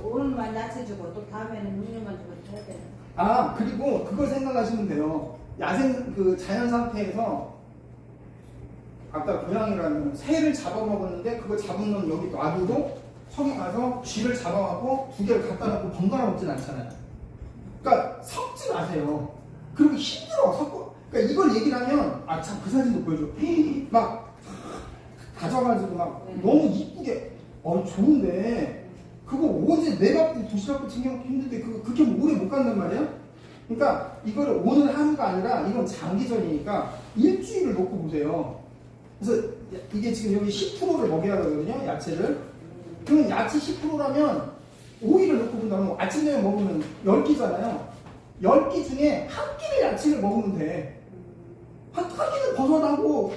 오늘만 야채 주고 또 다음에는 육류만 주고 해야 되는. 아 그리고 그걸 생각하시면 돼요. 야생 그 자연 상태에서 아까 고양이라는 새를 잡아먹었는데 그거 잡은 놈 여기 놔두고 거기 가서 쥐를 잡아갖고 두 개를 갖다 놓고 번갈아 먹진 않잖아요. 그러니까 섞지 마세요. 그리고 힘들어 섞고. 그러니까 이걸 얘기를 하면 아 참 그 사진도 보여줘. 막 다져가지고 막 너무 이쁘게 좋은데 그거 어제 내가 도시락도 챙겨먹기 힘든데 그거 그렇게 오래 못 간단 말이야? 그러니까 이거를 오늘 하루가 아니라 이건 장기전이니까 일주일을 놓고 보세요. 그래서 이게 지금 여기 10%를 먹여야 되거든요, 야채를. 그러면 야채 10%라면 5일을 놓고 본다면 아침 저녁 먹으면 10끼잖아요. 10끼 중에 한 끼를 야채를 먹으면 돼. 한 끼는 버섯하고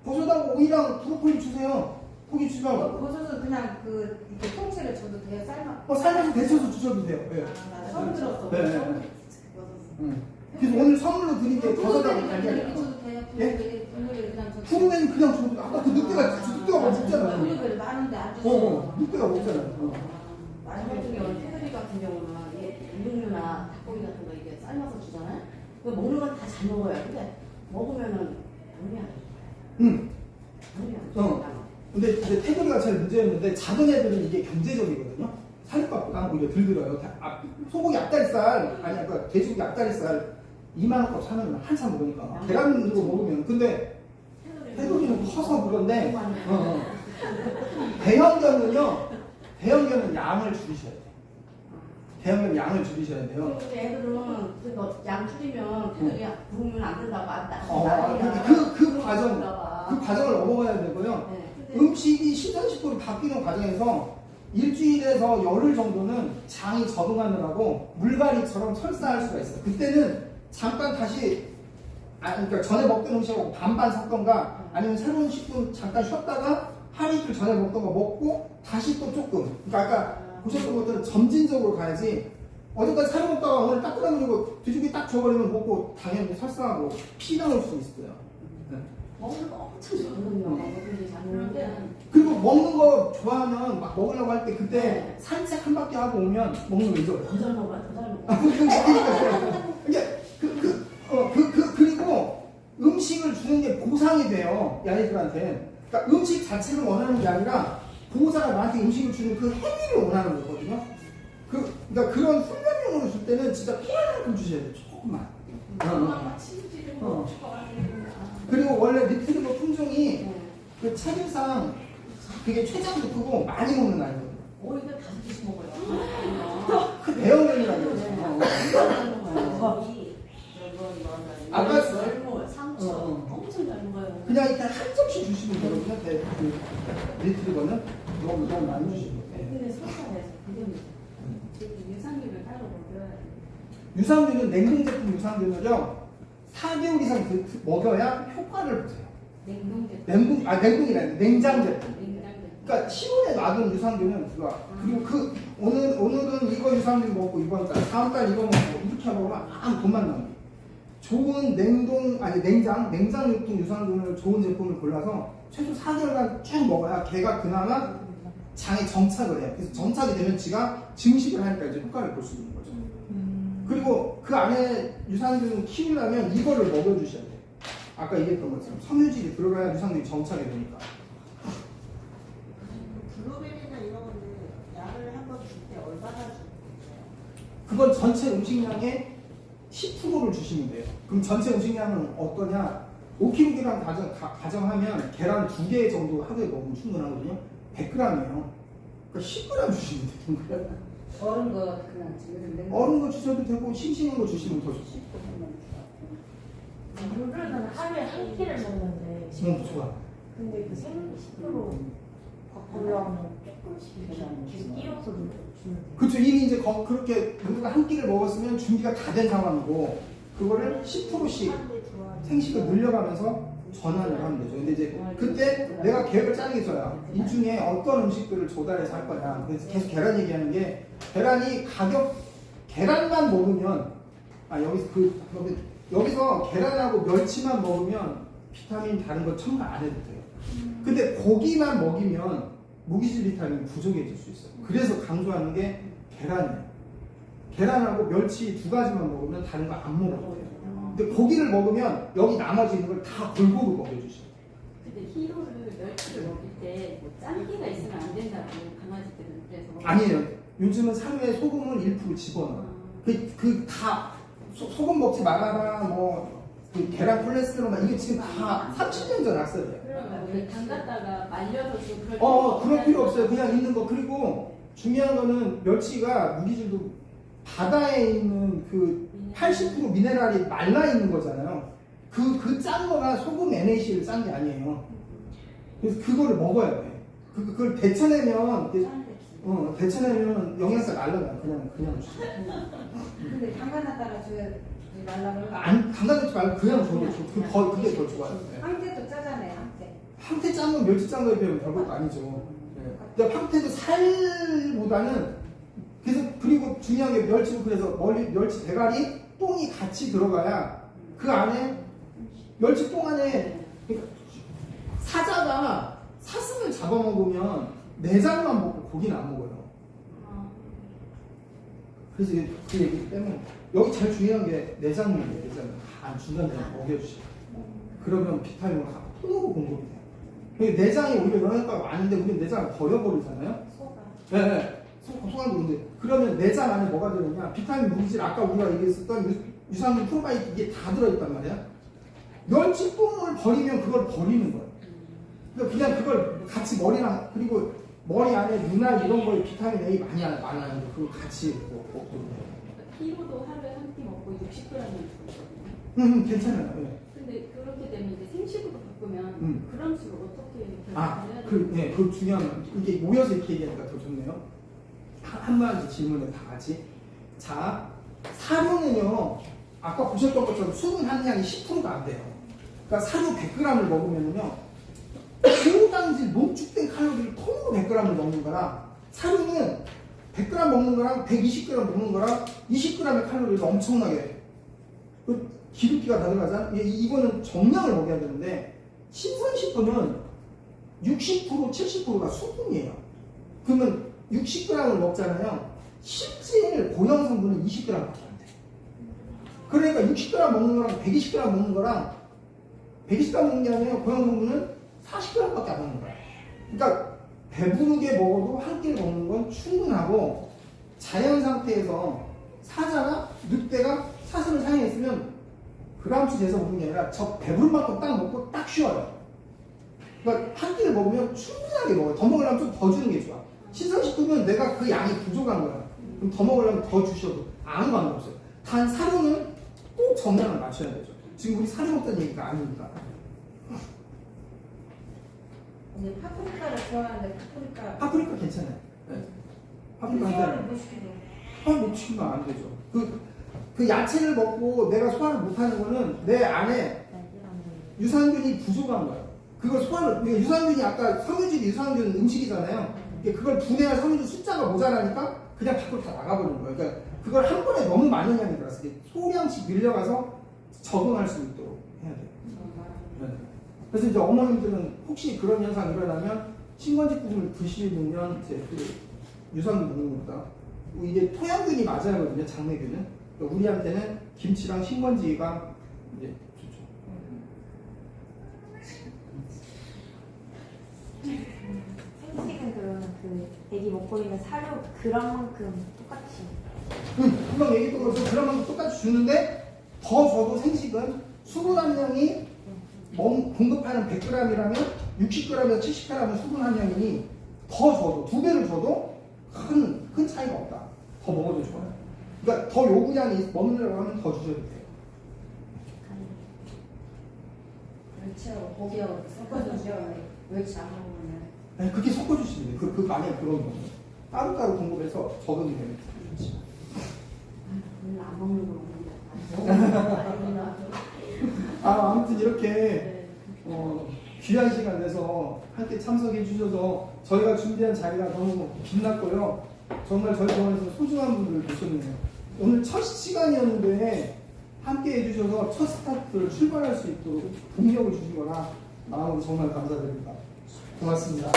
오이랑 브로콜리 주세요. 고기 주지 말고. 버섯은 그냥 그 이렇게 통째로 줘도 돼요? 삶아서 데쳐서 주셔도 돼요. 네. 나 처음 들었어. 네. 처음 그래서 오늘 선물로 드린 게 버섯하고 이렇게 달걀이에요. 줘도 돼요? 예? 블루베리 그냥 줘도 푸르메는 그냥 줘도 아까 그 늑대가 먹잖아요. 블루베리 많은데 안 줬어. 늑대가 먹잖아요. 마지막 같은 경우는 테두리 같은 경우는 이게 운동류나 닭고기 같은 거 이게 삶아서 주잖아요. 그 먹는 건 다 잘 먹어요. 근데 먹으면은 당이 안 응. 당이 안 좋아요. 근데 이제 테두리가 제일 문제였는데 작은 애들은 이게 경제적이거든요. 살값보다 오히려 덜 들어요. 소고기 앞다리살 아니 그러니까 돼지고기 앞다리살 2만 원값 사면 한참 먹으니까 계란 이거 먹으면 근데 테두리는 커서 그런데 대형견은 양을 줄이셔야 돼요. 대형견은 양을 줄이셔야 돼요. 근데 애들은 양 줄이면 테두리 부으면 안 된다고 그 과정을 넘어가야 되고요. 네. 음식이 신선식품으로 바뀌는 과정에서 일주일에서 열흘 정도는 장이 적응하느라고 물갈이처럼 설사할 수가 있어요. 그때는 잠깐 다시 그러니까 전에 먹던 음식하고 반반 섞던가 아니면 새로운 식품 잠깐 쉬었다가 하루 이틀 전에 먹던 거 먹고 다시 또 조금 그러니까 아까 보셨던 것들은 점진적으로 가야지 어제까지 사료 먹다가 오늘 따끈하고 뒤죽이 딱 줘버리면 먹고 당연히 설사하고 피 나올 수 있어요. 네. 먹는 거 엄청 좋아하거든요. 먹는 잘 먹는데 그리고 먹는 거 좋아하면 막 먹으려고 할 때 그때 산책 한 바퀴 하고 오면 먹는 거 잊어요. 더 잘 먹어요. 더 잘 먹어요. 그리고 음식을 주는 게 보상이 돼요. 아이들한테. 그러니까 음식 자체를 원하는 게 아니라 보호자가 나한테 음식을 주는 그 행위를 원하는 거거든요. 그러니까 그런 훈련용으로 줄 때는 진짜 필요한 만큼 주셔야 돼요. 조금만. 그리고 원래 리트리버 품종이 그 체질상 그게 췌장도 크고 많이 먹는 아이거든요. 오이도 5개씩 먹어요. 그 대형견이라는 거죠. 아까 잘 먹어요. 상추 엄청 잘 먹어요. 그냥 이렇게 한 접시 주시면 되거든요. 그 리트리버는 너무 많이 주시면 돼요. 근데 설사해서 그게 유산균을 따로 먹여야 돼. 유산균은 냉동 제품 유산균을요 4개월 이상 먹여야 효과를 보세요. 냉동 제품. 냉동이라는 냉장 제품. 냉장 제품. 그러니까 시골에 놔둔 유산균은 그거 그리고 오늘은 이거 유산균 먹고 이번 달 다음 달 이거 먹고 이렇게 먹으면 아무 돈만 나옵니다. 좋은 냉장 유통 유산균을 좋은 제품을 골라서 최소 4개월간 쭉 먹어야 걔가 그나마 장에 정착을 해요. 그래서 정착이 되면 지가 증식을 하니까 이제 효과를 볼 수 있는 거죠. 그리고 그 안에 유산균을 키우려면 이거를 먹여주셔야 돼요. 아까 얘기했던 것처럼 섬유질이 들어가야 유산균이 정착이 되니까. 블루베리나 이런 거는 약을 한번 줄 때 얼마나 주는 거예요? 그건 전체 음식량의 10%를 주시면 돼요. 그럼 전체 음식량은 어떠냐? 5kg 가정하면 계란 2개 정도 하루에 먹으면 충분하거든요. 100g이에요. 그러니까 10g 주시면 되는 거예요. 어른 거 그냥 지금 어른 거 주셔도 되고 싱싱한 거 주시면 더 좋죠. 물은 하루에 한 끼를 먹는데 좋아. 근데 그 생식으로 바꾸려면 조금씩 이렇게 계속 끼워서 주는 거예요. 그렇죠. 이미 이제 그렇게 누가 한 끼를 먹었으면 준비가 다 된 상황이고 그거를 10%씩 생식을 늘려가면서 전환을 하면 되죠. 근데 이제 그때 내가 계획을 짜는 게 좋아요. 이 중에 어떤 음식들을 조달해서 할 거냐. 그래서 계속 계란 얘기하는 게 계란이 계란만 먹으면 여기서 계란하고 멸치만 먹으면 비타민 다른 거 첨가 안 해도 돼요. 근데 고기만 먹이면 무기질 비타민 부족해질 수 있어요. 그래서 강조하는 게 계란이에요. 계란하고 멸치 2가지만 먹으면 다른 거 안 먹어도 돼요. 근데 고기를 먹으면 여기 나머지 있는 걸 다 골고루 먹여주셔요. 근데 히로를 멸치를 먹일 때 뭐 짠기가 있으면 안 된다고 강아지들은 그래서. 아니에요. 요즘은 사료에 소금을 1% 집어넣어요. 다 소금 먹지 말아라, 뭐, 계란 콜레스테롤, 이게 지금 다 30년 전 학설이에요. 그러면 담갔다가 말려서 그럴 그럴 필요 없어요. 그냥 있는 거. 그리고 중요한 거는 멸치가 무기질도 바다에 있는 그 80% 미네랄이 말라 있는 거잖아요. 그 짠 거가 소금 NaCl 짠 게 아니에요. 그래서 그거를 먹어야 돼. 그걸 데쳐내면, 데쳐내면 영양가 날라가요. 그냥 주세요. 근데 담가놨다가 줘야 말라면 담가놓지 말고 그냥 줘도 그게 더 좋아요. 네. 황태도 짜잖아요. 황태. 황태 짠 건 멸치 짠 거에 비하면 별것도 아니죠. 네. 근데 황태도 살보다는 그리고 중요한 게 멸치는 그래서 멸치 대가리 똥이 같이 들어가야 그 안에 멸치 똥 안에 그러니까 사자가 사슴을 잡아먹으면 내장만 먹고 고기는 안 먹어요. 그래서 그 얘기 때문에 여기 제일 중요한 게 내장만 내장 다 중간에 먹여주시고 그러면 비타민을 토로로 공급이 돼요. 그러니까 내장이 오히려 영양가가 많은데 우리는 내장을 버려버리잖아요. 네. 소화도 근데 그러면 내장 안에 뭐가 들어있냐? 비타민, 물질, 아까 우리가 얘기했었던 유산균, 프로바이오틱 이게 다 들어있단 말이야. 멸치똥을 버리면 그걸 버리는 거예요. 그러니까 그냥 그걸 같이 머리랑 그리고 머리 안에 눈알 이런 거에 비타민 A 많아요. 그거 같이 먹거든요. 히로도 하루에 한 끼 먹고 60g을 먹거든요. 괜찮아요. 네. 근데 그렇게 되면 이제 생식으로 바꾸면 그런 수를 어떻게 해야 그 중요한 이게 모여서 이렇게 얘기하니까 더 좋네요. 한마디 질문에 다 같이. 자, 사료는요. 아까 보셨던 것처럼 수분 함량이 10%가 안 돼요. 그러니까 사료 100g을 먹으면요. 고당질 농축된 칼로리를 통으로 100g을 먹는 거랑 사료는 100g 먹는 거랑 120g 먹는 거랑 20g의 칼로리를 엄청나게 기름기가 다 들어가잖아. 이거는 정량을 먹여야 되는데 신선식품은 60% 70%가 수분이에요. 그러면 60g을 먹잖아요. 실제 고형 성분은 20g밖에 안 돼. 그러니까 60g 먹는 거랑 120g 먹는 거랑 120g 먹는 게 아니라 고형 성분은 40g밖에 안 먹는 거야. 그러니까 배부르게 먹어도 한 끼를 먹는 건 충분하고 자연 상태에서 사자나 늑대가 사슴을 사냥했으면 그람수 재서 먹는 게 아니라 저 배부른 만큼 딱 먹고 딱 쉬어요. 그러니까 한 끼를 먹으면 충분하게 먹어요. 더 먹으려면 좀 더 주는 게 좋아. 신선식품은 내가 그 양이 부족한 거야. 그럼 더 먹으려면 더 주셔도 아무 관계없어요. 단 사료는 꼭 정량을 맞춰야 되죠. 지금 우리 사료 먹자는 얘기가 아니니까. 근데 파프리카를 좋아하는데 파프리카 괜찮아요. 네. 파프리카 소화를 괜찮아요. 못 시키고 소화 못 시키면 안 되죠. 그 야채를 먹고 내가 소화를 못하는 거는 내 안에 유산균이 부족한 거예요. 그걸 소화를 유산균이 아까 섬유질이 유산균 음식이잖아요. 그걸 분해할 섬유질 숫자가 모자라니까 그냥 밖으로 다 나가버리는 거예요. 그러니까 그걸 한 번에 너무 많은 양이 들어서 소량씩 밀려가서 적응할 수 있도록 해야 돼요. 네. 그래서 이제 어머님들은 혹시 그런 현상이 일어나면 신건식품을 드시면 이제 그 유산균 먹는 것보다 이게 토양균이 맞아야 하거든요. 장내균은. 그러니까 우리한테는 김치랑 신건지가 이제 좋죠. 생식은 그러면 그 애기 먹고 있는 사료 그람만큼 똑같이. 금방 얘기했던 것처럼 그런 만큼 똑같이 주는데 더 줘도 생식은 수분 함량이 공급하는 100g이라면 60g에서 70g은 수분 함량이니 더 줘도 2배를 줘도 큰 차이가 없다. 더 먹어도 좋아요. 그러니까 더 요구량이 먹으려고 하면 더 주셔도 돼요. 멸치하고 고기하고 섞어주죠. 멸치 안 먹으면 아니, 그렇게 섞어주시면 돼요. 그 안에 그런 거 따로따로 공급해서 적응이 되면 좋지. 안 먹는 거 먹는다. 아무튼 이렇게 귀한 시간 내서 함께 참석해 주셔서 저희가 준비한 자리가 너무 빛났고요. 정말 저희 병원에서 소중한 분들을 모셨네요. 오늘 첫 시간이었는데 함께 해주셔서 첫 스타트를 출발할 수 있도록 동력을 주시거나 마음으로 정말 감사드립니다. 고맙습니다.